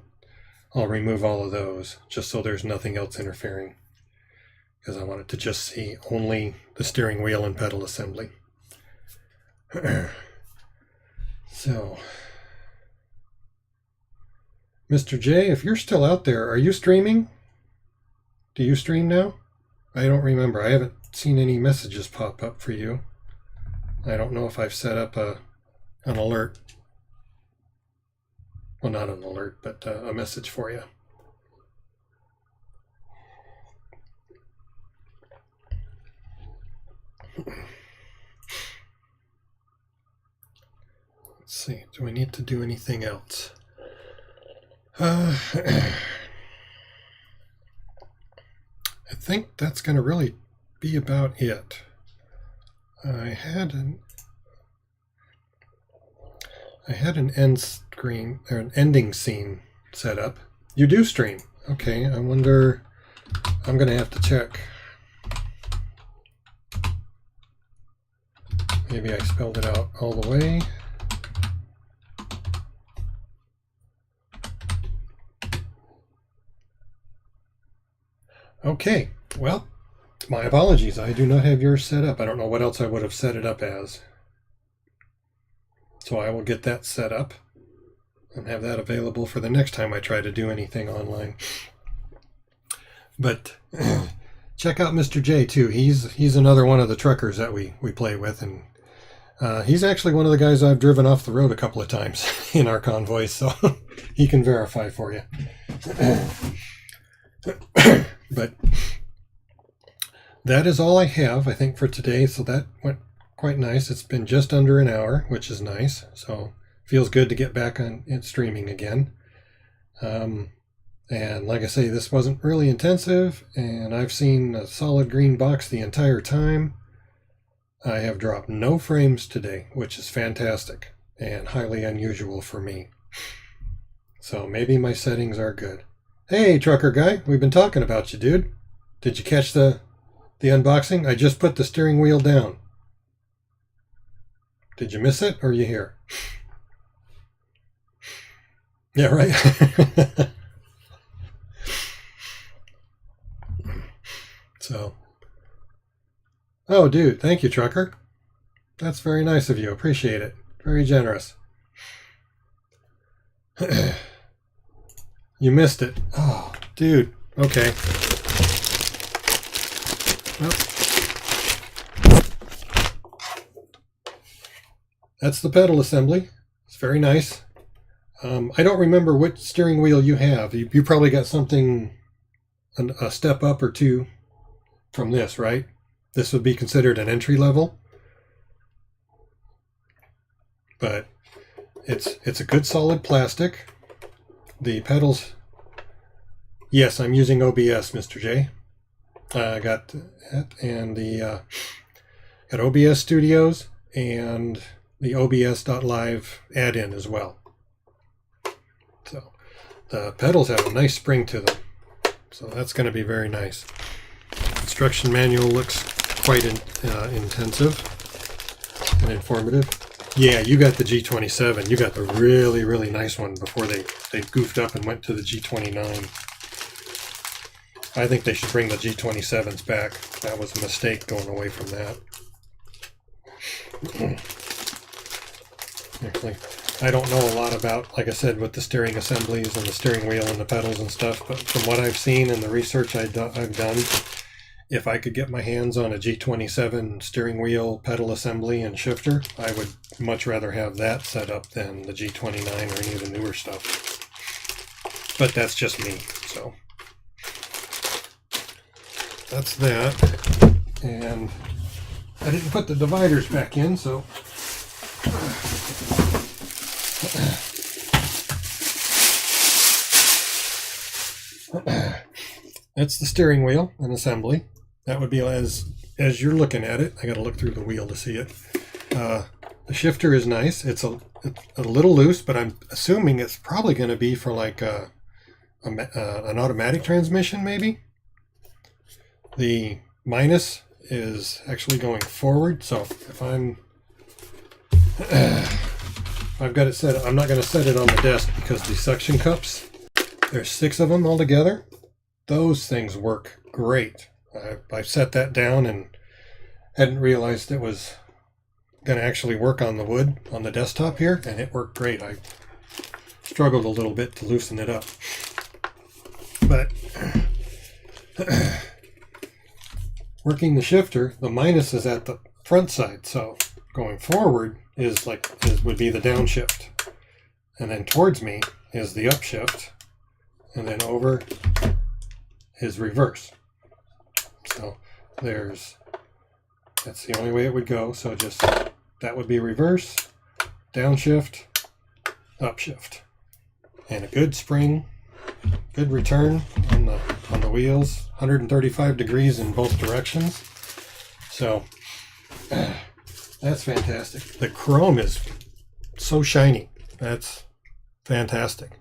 remove all of those just so there's nothing else interfering, because I want it to just see only the steering wheel and pedal assembly. So, Mr. J, if you're still out there, are you streaming? Do you stream now? I don't remember. I haven't seen any messages pop up for you. I don't know if I've set up an alert. Well, not an alert, but a message for you. Let's see. Do I need to do anything else? I think that's going to really be about it. I had an end screen or an ending scene set up. You do stream. Okay, I wonder, I'm going to have to check. Maybe I spelled it out all the way. Okay, well, my apologies. I do not have yours set up. I don't know what else I would have set it up as. So I will get that set up and have that available for the next time I try to do anything online. But check out Mr. J too. He's another one of the truckers that we play with, and he's actually one of the guys I've driven off the road a couple of times in our convoys, so he can verify for you. But that is all I have, I think, for today. So that went quite nice. It's been just under an hour, which is nice. So feels good to get back on it streaming again. And like I say, this wasn't really intensive, and I've seen a solid green box the entire time. I have dropped no frames today, which is fantastic and highly unusual for me. So maybe my settings are good. Hey, trucker guy, we've been talking about you, dude. Did you catch the unboxing? I just put the steering wheel down. Did you miss it, or are you here? Yeah, right. So, oh, dude, thank you, trucker. That's very nice of you. Appreciate it. Very generous. You missed it. Oh, dude. Okay. Well, that's the pedal assembly. It's very nice. I don't remember which steering wheel you have. You probably got something, a step up or two from this, right? This would be considered an entry level. But it's a good solid plastic. The pedals, yes, I'm using OBS, Mr. J. I got that, and the got OBS Studios and the OBS.live add-in as well. So the pedals have a nice spring to them, so that's going to be very nice. Instruction manual looks quite intensive and informative. Yeah, you got the G27. You got the really, really nice one before they goofed up and went to the G29. I think they should bring the G27s back. That was a mistake going away from that. Actually, I don't know a lot about, like I said, with the steering assemblies and the steering wheel and the pedals and stuff, but from what I've seen and the research I've done, if I could get my hands on a G27 steering wheel, pedal assembly, and shifter, I would much rather have that set up than the G29 or any of the newer stuff. But that's just me, so that's that. And I didn't put the dividers back in, so that's the steering wheel and assembly. That would be as you're looking at it. I got to look through the wheel to see it. The shifter is nice. It's a little loose, but I'm assuming it's probably going to be for like an automatic transmission, maybe. The minus is actually going forward, so if I'm I've got it set. I'm not going to set it on the desk because the suction cups, there's 6 of them altogether. Those things work great. I set that down and hadn't realized it was going to actually work on the wood on the desktop here, and it worked great. I struggled a little bit to loosen it up, but working the shifter, the minus is at the front side, so going forward would be the downshift, and then towards me is the upshift, and then over is reverse. So that's the only way it would go. So just that would be reverse, downshift, upshift, and a good spring, good return on the wheels, 135 degrees in both directions. So that's fantastic. The chrome is so shiny. That's fantastic.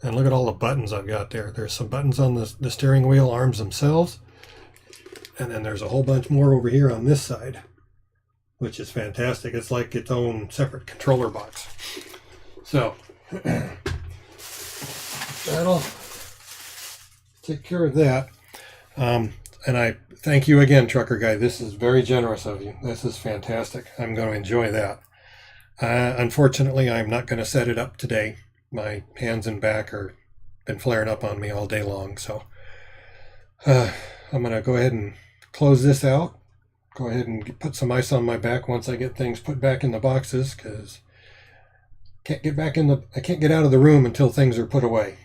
And look at all the buttons I've got there. There's some buttons on the steering wheel arms themselves. And then there's a whole bunch more over here on this side, which is fantastic. It's like its own separate controller box. So that'll take care of that. And I thank you again, Trucker Guy. This is very generous of you. This is fantastic. I'm going to enjoy that. Unfortunately, I'm not going to set it up today. My hands and back are been flaring up on me all day long. So I'm going to go ahead and close this out. Go ahead and put some ice on my back once I get things put back in the boxes, because I can't get out of the room until things are put away.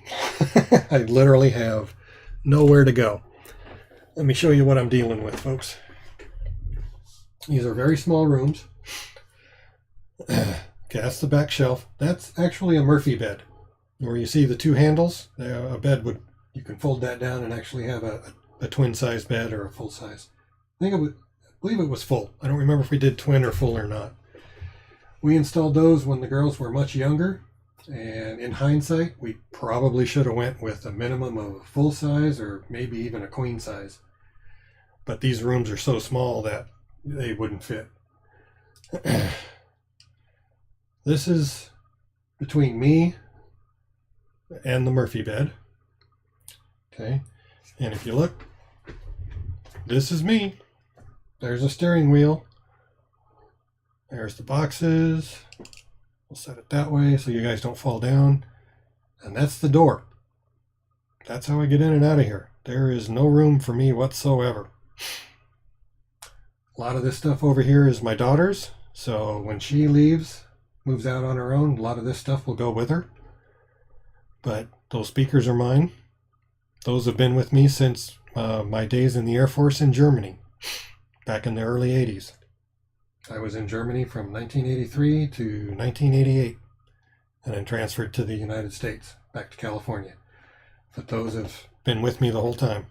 I literally have nowhere to go. Let me show you what I'm dealing with, folks. These are very small rooms. Okay, that's the back shelf. That's actually a Murphy bed, where you see the 2 handles. A bed you can fold that down and actually have a twin size bed or a full size. I believe it was full. I don't remember if we did twin or full or not. We installed those when the girls were much younger, and in hindsight, we probably should have went with a minimum of a full size or maybe even a queen size. But these rooms are so small that they wouldn't fit. This is between me and the Murphy bed. Okay, and if you look, this is me. There's a steering wheel. There's the boxes. We'll set it that way so you guys don't fall down. And that's the door. That's how I get in and out of here. There is no room for me whatsoever. A lot of this stuff over here is my daughter's. So when she moves out on her own, a lot of this stuff will go with her. But those speakers are mine. Those have been with me since my days in the Air Force in Germany, back in the early 80s. I was in Germany from 1983 to 1988, and then transferred to the United States, back to California. But those have been with me the whole time.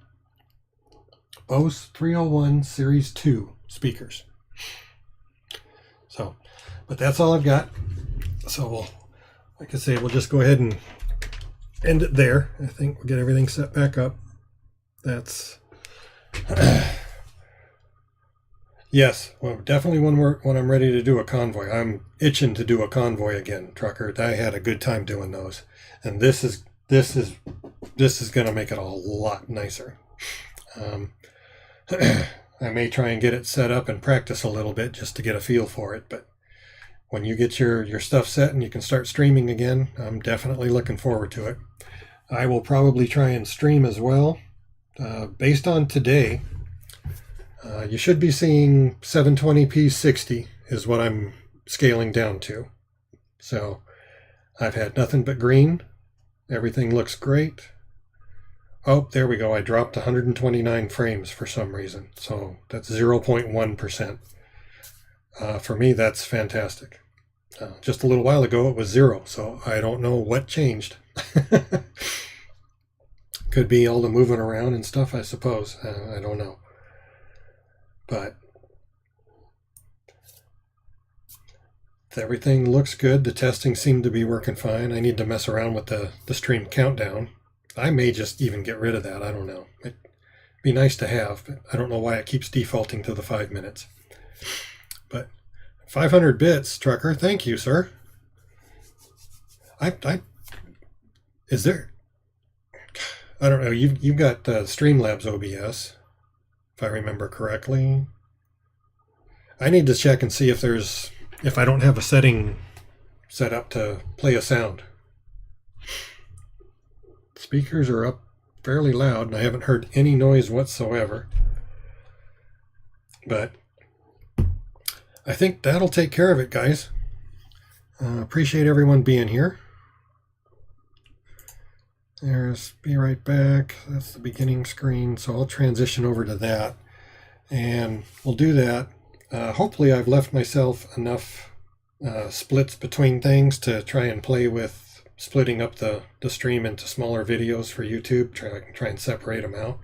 Bose 301 Series 2 speakers. So, but that's all I've got. So like I say, we'll just go ahead and end it there. I think we'll get everything set back up. That's yes, well, definitely when I'm ready to do a convoy. I'm itching to do a convoy again, Trucker. I had a good time doing those, and this is going to make it a lot nicer. I may try and get it set up and practice a little bit just to get a feel for it, but when you get your stuff set and you can start streaming again, I'm definitely looking forward to it. I will probably try and stream as well. Based on today, you should be seeing 720p 60 is what I'm scaling down to. So I've had nothing but green. Everything looks great. Oh, there we go. I dropped 129 frames for some reason. So that's 0.1%. For me, that's fantastic. Just a little while ago, it was 0. So I don't know what changed. Could be all the moving around and stuff, I suppose. I don't know. But everything looks good. The testing seemed to be working fine. I need to mess around with the stream countdown. I may just even get rid of that. I don't know. It'd be nice to have, but I don't know why it keeps defaulting to the 5 minutes. But 500 bits, trucker. Thank you, sir. Is there? I don't know. You've got Streamlabs OBS, if I remember correctly. I need to check and see if I don't have a setting set up to play a sound. Speakers are up fairly loud, and I haven't heard any noise whatsoever. But I think that'll take care of it, guys. Appreciate everyone being here. There's Be Right Back. That's the beginning screen, so I'll transition over to that. And we'll do that. Hopefully I've left myself enough splits between things to try and play with splitting up the stream into smaller videos for YouTube. Try and separate them out.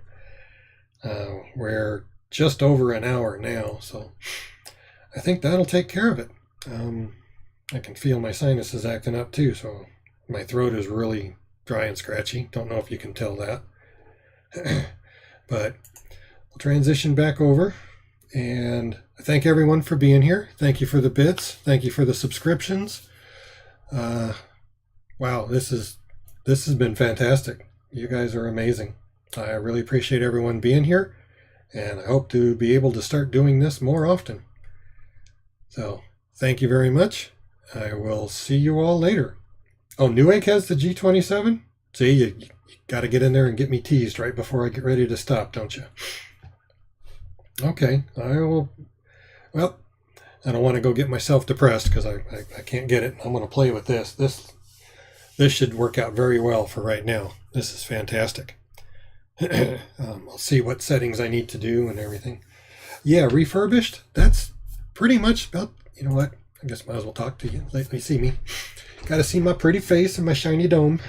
We're just over an hour now, so I think that'll take care of it. I can feel my sinuses acting up too, so my throat is really dry and scratchy. Don't know if you can tell that. But we'll transition back over, and I thank everyone for being here. Thank you for the bits. Thank you for the subscriptions. Wow, this has been fantastic. You guys are amazing. I really appreciate everyone being here, and I hope to be able to start doing this more often. So thank you very much. I will see you all later. Oh, Newegg has the G27? See, you got to get in there and get me teased right before I get ready to stop, don't you? Okay, I will. Well, I don't want to go get myself depressed because I can't get it. I'm going to play with this. This should work out very well for right now. This is fantastic. I'll see what settings I need to do and everything. Yeah, refurbished. That's pretty much about, you know what? I guess I might as well talk to you. Let me see me. Got to see my pretty face and my shiny dome.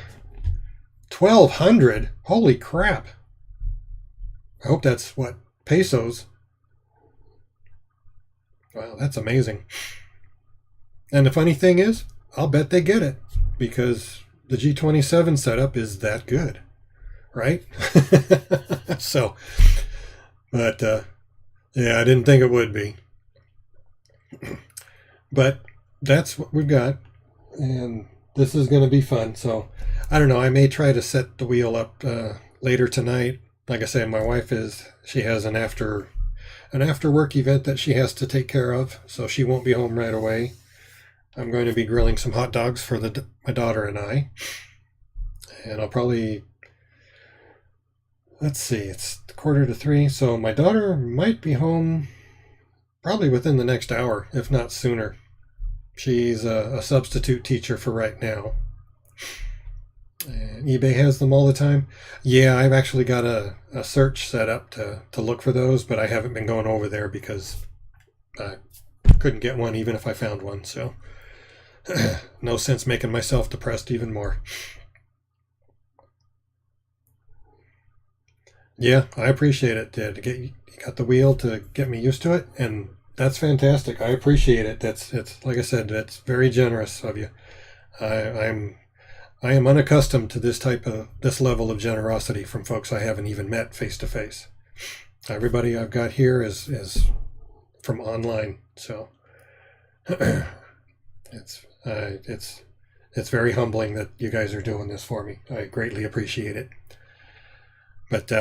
1,200? Holy crap. I hope that's what? Pesos? Wow, that's amazing. And the funny thing is, I'll bet they get it because the G27 setup is that good, right? So, but yeah, I didn't think it would be. But that's what we've got, and this is going to be fun. So I don't know, I may try to set the wheel up later tonight. Like I say, my wife she has an after work event that she has to take care of, so she won't be home right away. I'm going to be grilling some hot dogs for my daughter and I, and I'll probably, let's see, it's 2:45, so my daughter might be home probably within the next hour, if not sooner. She's a substitute teacher for right now. And eBay has them all the time. Yeah, I've actually got a search set up to look for those, but I haven't been going over there because I couldn't get one even if I found one. So no sense making myself depressed even more. Yeah, I appreciate it. You got the wheel to get me used to it, and that's fantastic. I appreciate it. It's like I said, that's very generous of you. I am unaccustomed to this level of generosity from folks I haven't even met face to face. Everybody I've got here is from online, so it's very humbling that you guys are doing this for me. I greatly appreciate it. But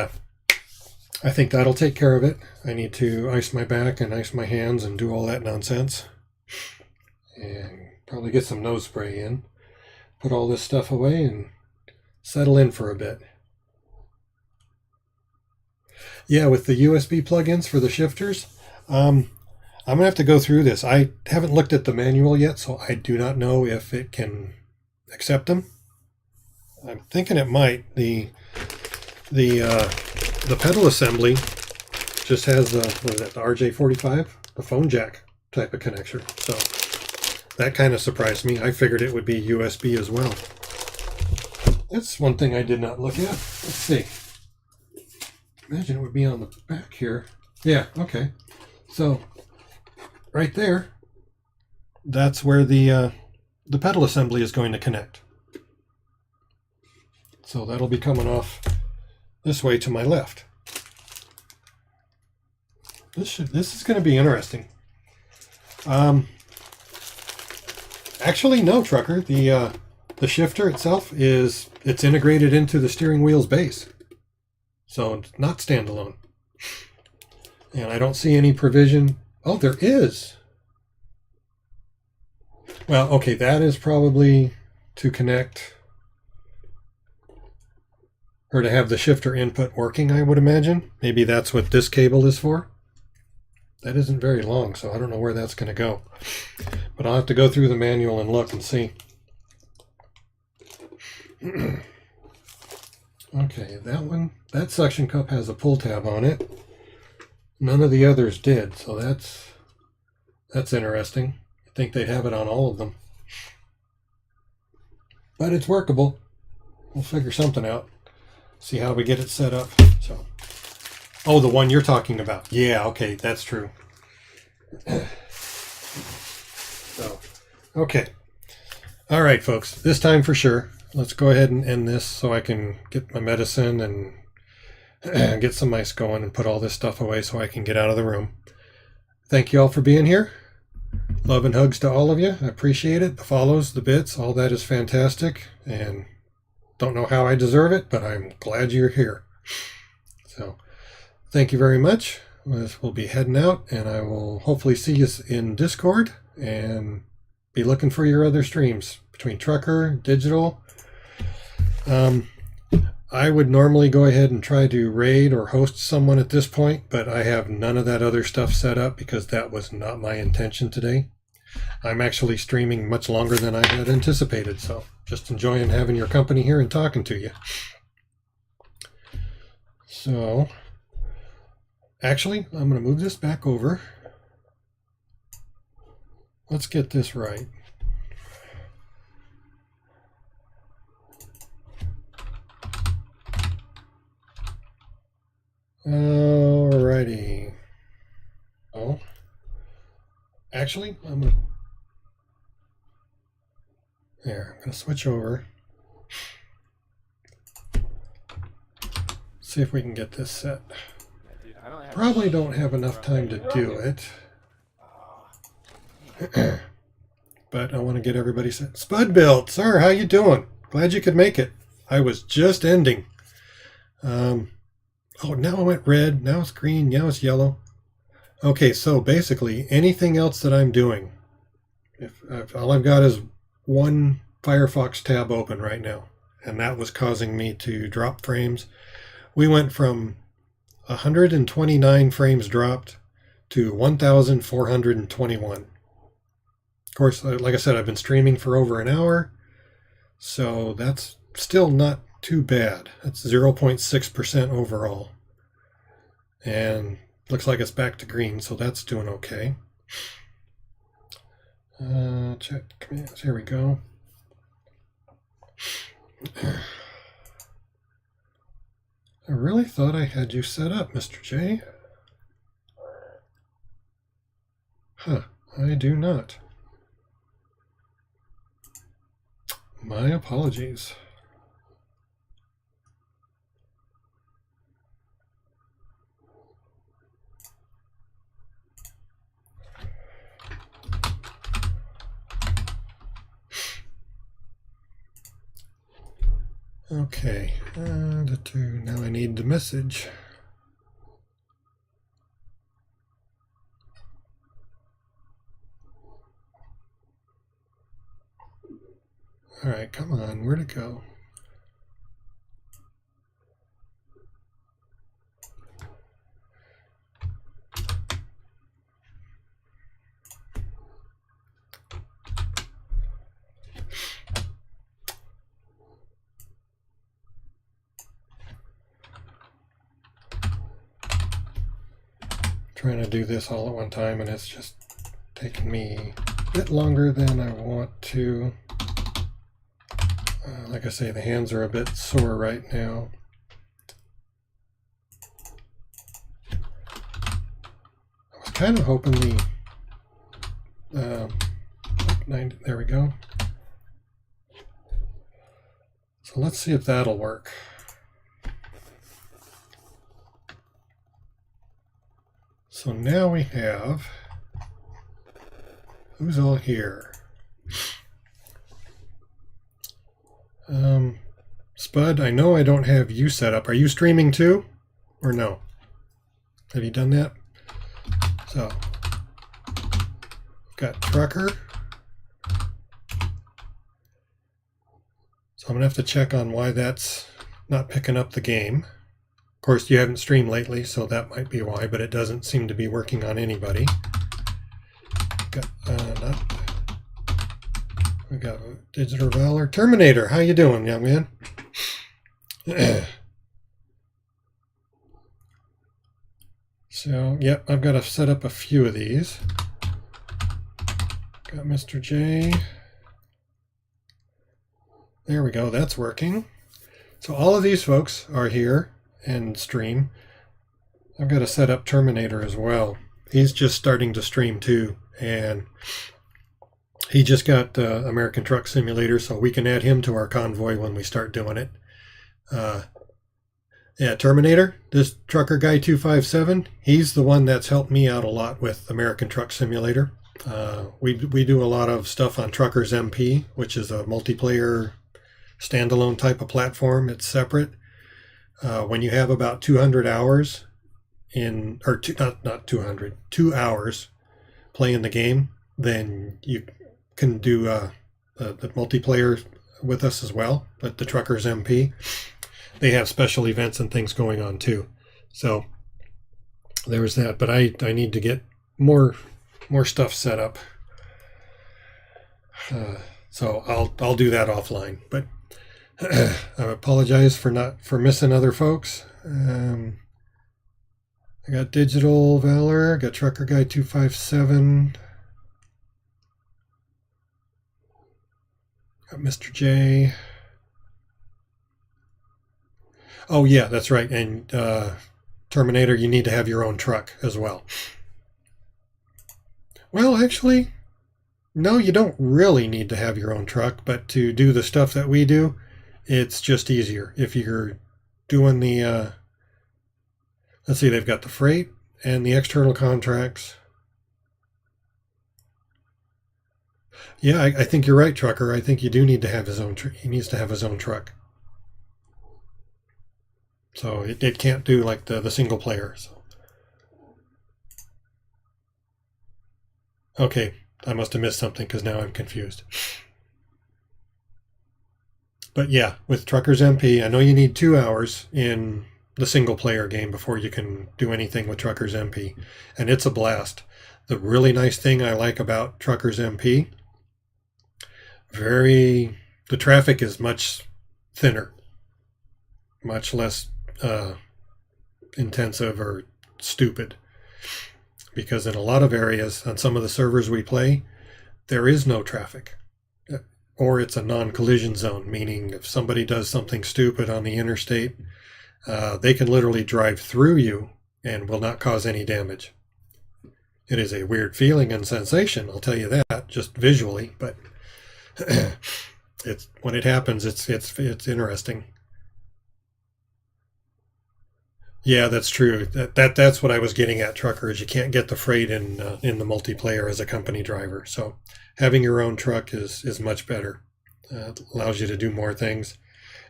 I think that'll take care of it. I need to ice my back and ice my hands and do all that nonsense. And probably get some nose spray in. Put all this stuff away and settle in for a bit. Yeah, with the USB plugins for the shifters, I'm going to have to go through this. I haven't looked at the manual yet, so I do not know if it can accept them. I'm thinking it might. The pedal assembly just has the RJ45, the phone jack type of connection. So that kind of surprised me. I figured it would be USB as well. That's one thing I did not look at. Let's see. Imagine it would be on the back here. Yeah, okay. So right there, that's where the pedal assembly is going to connect. So that'll be coming off this way to my left. This is going to be interesting. Actually, no, trucker. The shifter itself it's integrated into the steering wheel's base, so it's not standalone. And I don't see any provision. Oh, there is. Well, okay, that is probably to connect or to have the shifter input working, I would imagine. Maybe that's what this cable is for. That isn't very long, so I don't know where that's going to go. But I'll have to go through the manual and look and see. Okay, that suction cup has a pull tab on it. None of the others did, so that's interesting. I think they'd have it on all of them. But it's workable. We'll figure something out. See how we get it set up. So, oh, the one you're talking about. Yeah, okay, that's true. So, okay. All right, folks, this time for sure. Let's go ahead and end this so I can get my medicine and get some ice going and put all this stuff away so I can get out of the room. Thank you all for being here. Love and hugs to all of you. I appreciate it. The follows, the bits, all that is fantastic. And don't know how I deserve it, but I'm glad you're here. So thank you very much. We'll be heading out, and I will hopefully see you in Discord and be looking for your other streams between Trucker, Digital. I would normally go ahead and try to raid or host someone at this point, but I have none of that other stuff set up because that was not my intention today. I'm actually streaming much longer than I had anticipated, so just enjoying having your company here and talking to you. So, actually, I'm going to move this back over. Let's get this right. Alrighty. Oh, actually, I'm going to switch over. See if we can get this set. Probably don't have enough time to do it. But I want to get everybody set. Spud Built, sir, how you doing? Glad you could make it. I was just ending. Oh, now it went red, now it's green, now it's yellow. Okay, so basically anything else that I'm doing, if all I've got is one Firefox tab open right now, and that was causing me to drop frames. We went from 129 frames dropped to 1,421. Of course, like I said, I've been streaming for over an hour, so that's still not too bad. That's 0.6% overall. And looks like it's back to green, so that's doing okay. Check commands. Here we go. I really thought I had you set up, Mr. J. Huh, I do not. My apologies. Okay, now I need the message. All right, come on, where'd it go? Trying to do this all at one time, and it's just taking me a bit longer than I want to. Like I say, the hands are a bit sore right now. I was kind of hoping the 90, there we go. So let's see if that'll work. So now we have, who's all here? Spud, I know I don't have you set up. Are you streaming too? Or no? Have you done that? So, got Trucker. So I'm going to have to check on why that's not picking up the game. Of course, you haven't streamed lately, so that might be why, but it doesn't seem to be working on anybody. We got Digital Valor. Terminator, how you doing, young man? So, yep, I've got to set up a few of these. Got Mr. J. There we go, that's working. So all of these folks are here and stream. I've got to set up Terminator as well. He's just starting to stream too, and he just got American Truck Simulator, so we can add him to our convoy when we start doing it. Yeah, Terminator, this Trucker Guy 257, he's the one that's helped me out a lot with American Truck Simulator. We do a lot of stuff on Truckers MP, which is a multiplayer standalone type of platform. It's separate. When you have about 200 hours in, or not 200, 2 hours playing the game, then you can do the multiplayer with us as well, at the Truckers MP. They have special events and things going on too. So there's that, but I need to get more stuff set up. So I'll do that offline, but I apologize for missing other folks. I got Digital Valor, got Trucker Guy 257, got Mr. J. Oh yeah, that's right. And Terminator, you need to have your own truck as well. Well, actually, no, you don't really need to have your own truck, but to do the stuff that we do, it's just easier. If you're doing the, let's see, they've got the freight and the external contracts. Yeah, I think you're right, Trucker. I think you do need to have his own, he needs to have his own truck. So it can't do like the single player. So. Okay, I must have missed something because now I'm confused. But yeah, with Truckers MP, I know you need 2 hours in the single player game before you can do anything with Truckers MP. And it's a blast. The really nice thing I like about Truckers MP, the traffic is much thinner, much less intensive or stupid, because in a lot of areas on some of the servers we play, there is no traffic, or it's a non-collision zone, meaning if somebody does something stupid on the interstate, they can literally drive through you and will not cause any damage. It is a weird feeling and sensation, I'll tell you that, just visually, but it's when it happens, it's interesting. Yeah, that's true. That's what I was getting at, Truckers. You can't get the freight in the multiplayer as a company driver. So having your own truck is much better. It allows you to do more things,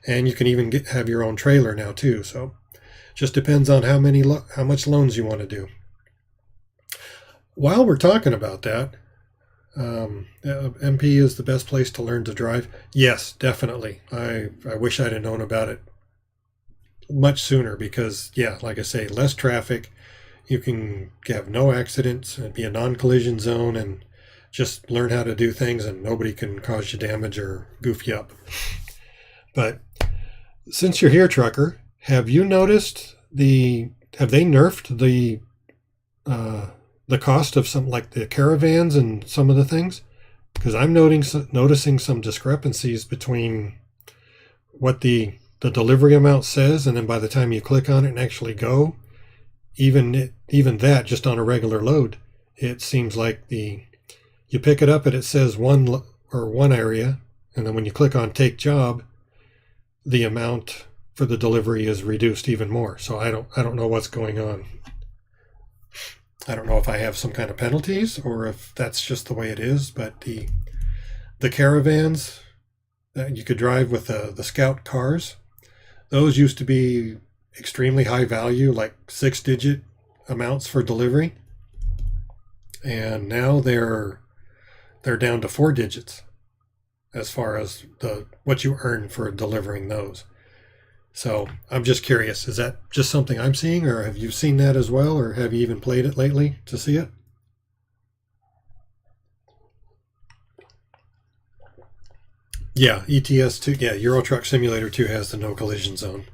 and you can even have your own trailer now too. So just depends on how much loans you want to do. While we're talking about that, MP is the best place to learn to drive. Yes, definitely. I wish I'd have known about it much sooner, because yeah, like I say, less traffic, you can have no accidents and be a non-collision zone and just learn how to do things, and nobody can cause you damage or goof you up. But since you're here, Trucker, have you noticed have they nerfed the cost of some, like the caravans and some of the things? Because I'm noticing some discrepancies between what the delivery amount says, and then by the time you click on it and actually go, even that, just on a regular load, it seems like you pick it up and it says one area, and then when you click on take job, the amount for the delivery is reduced even more. So I don't know what's going on. I don't know if I have some kind of penalties or if that's just the way it is, but the caravans, that you could drive with the Scout cars. Those used to be extremely high value, like 6-digit amounts for delivery, and now they're down to 4 digits as far as what you earn for delivering those. So I'm just curious, is that just something I'm seeing, or have you seen that as well, or have you even played it lately to see it? Yeah, ETS 2, yeah, Euro Truck Simulator 2 has the no collision zone.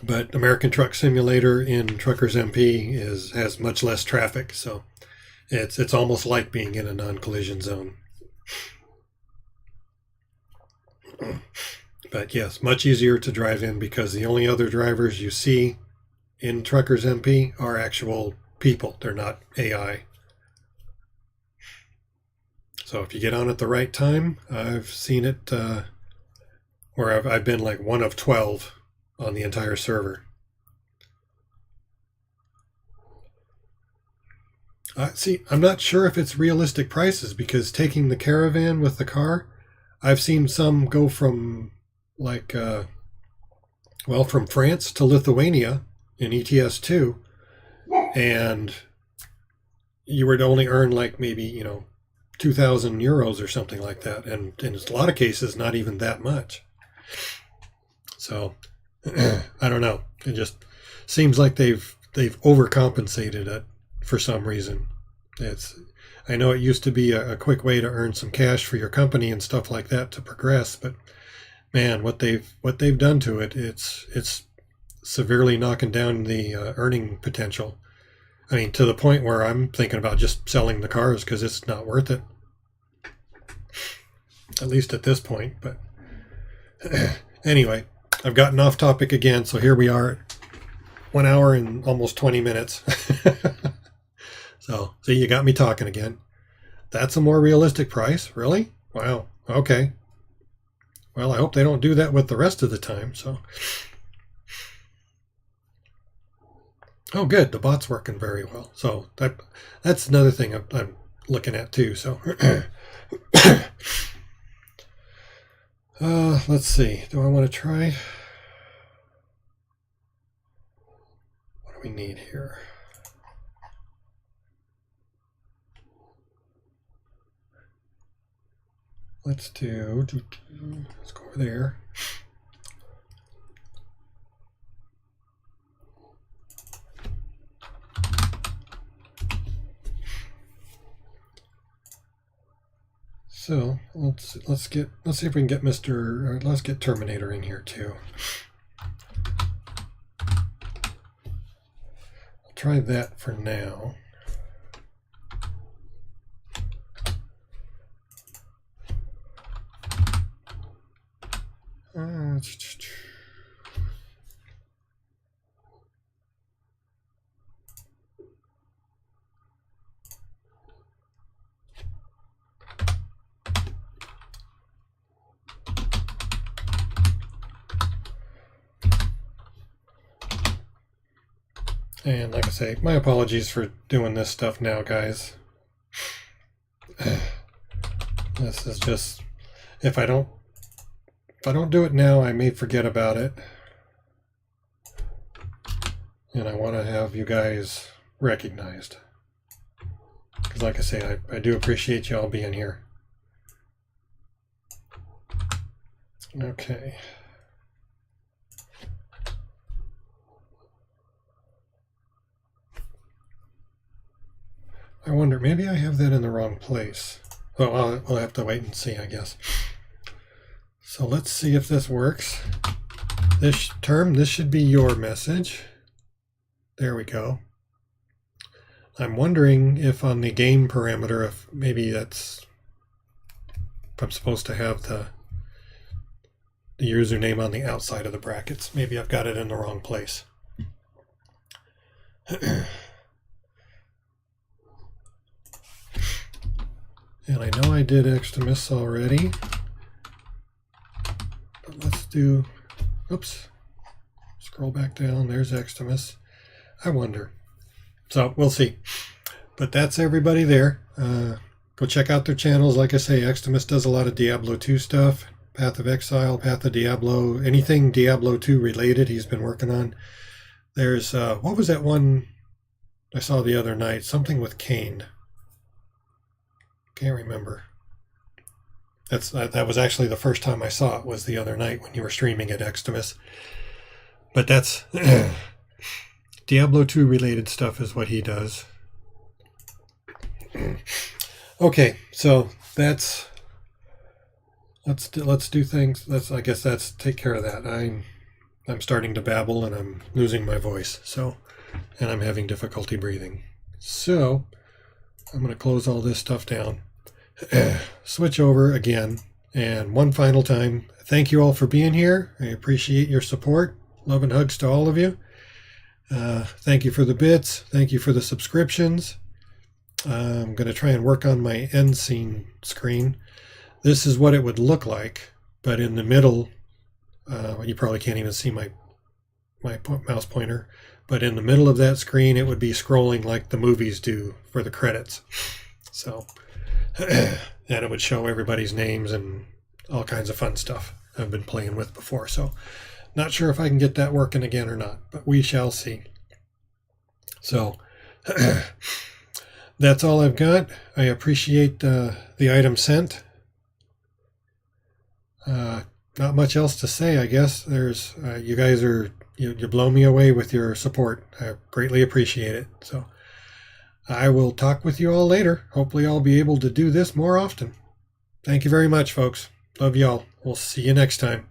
But American Truck Simulator in Truckers MP has much less traffic, so it's almost like being in a non-collision zone. But yes, much easier to drive in because the only other drivers you see in Truckers MP are actual people. They're not AI. So if you get on at the right time, I've seen it where I've been like one of 12 on the entire server. See, I'm not sure if it's realistic prices because taking the caravan with the car, I've seen some go from like, from France to Lithuania in ETS 2, and you would only earn like maybe, 2,000 euros or something like that. And in a lot of cases, not even that much. So I don't know. It just seems like they've overcompensated it for some reason. I know it used to be a quick way to earn some cash for your company and stuff like that to progress, but man, what they've done to it, it's severely knocking down the earning potential. I mean, to the point where I'm thinking about just selling the cars because it's not worth it, at least at this point. But anyway, I've gotten off topic again, so here we are, 1 hour and almost 20 minutes. So, see, you got me talking again. That's a more realistic price? Really? Wow. Okay. Well, I hope they don't do that with the rest of the time, so. Oh, good. The bot's working very well. So that's another thing I'm looking at too. So let's see. Do I want to try? What do we need here? Let's go over there. So let's see if we can get let's get Terminator in here too. I'll try that for now. And like I say, my apologies for doing this stuff now, guys. This is just, if I don't do it now, I may forget about it. And I want to have you guys recognized. Because like I say, I do appreciate y'all being here. Okay. I wonder, maybe I have that in the wrong place. Oh, we'll have to wait and see, I guess. So let's see if this works. This should be your message. There we go. I'm wondering if on the game parameter, if maybe if I'm supposed to have the username on the outside of the brackets. Maybe I've got it in the wrong place. And I know I did Xtimus already. But let's do, oops, scroll back down, there's Xtimus. I wonder. So we'll see. But that's everybody there. go check out their channels. Like I say, Extimus does a lot of Diablo 2 stuff. Path of Exile, Path of Diablo, anything Diablo 2 related he's been working on. There's, what was that one I saw the other night? Something with Cain. Can't remember. That was actually the first time I saw it, was the other night when you were streaming at Extimus. But that's Diablo 2 related stuff is what he does. Okay, so that's let's do things. I guess that's take care of that. I'm starting to babble and I'm losing my voice. So, and I'm having difficulty breathing. So, I'm going to close all this stuff down. Switch over again, and one final time, thank you all for being here. I appreciate your support. Love and hugs to all of you. Thank you for the bits. Thank you for the subscriptions. I'm going to try and work on my end scene screen. This is what it would look like, but in the middle, you probably can't even see my mouse pointer, but in the middle of that screen, it would be scrolling like the movies do for the credits. So, and it would show everybody's names and all kinds of fun stuff I've been playing with before. So, not sure if I can get that working again or not, but we shall see. So, that's all I've got. I appreciate the item sent. Not much else to say, I guess. There's you guys are you blow me away with your support. I greatly appreciate it. So I will talk with you all later. Hopefully I'll be able to do this more often. Thank you very much, folks. Love y'all. We'll see you next time.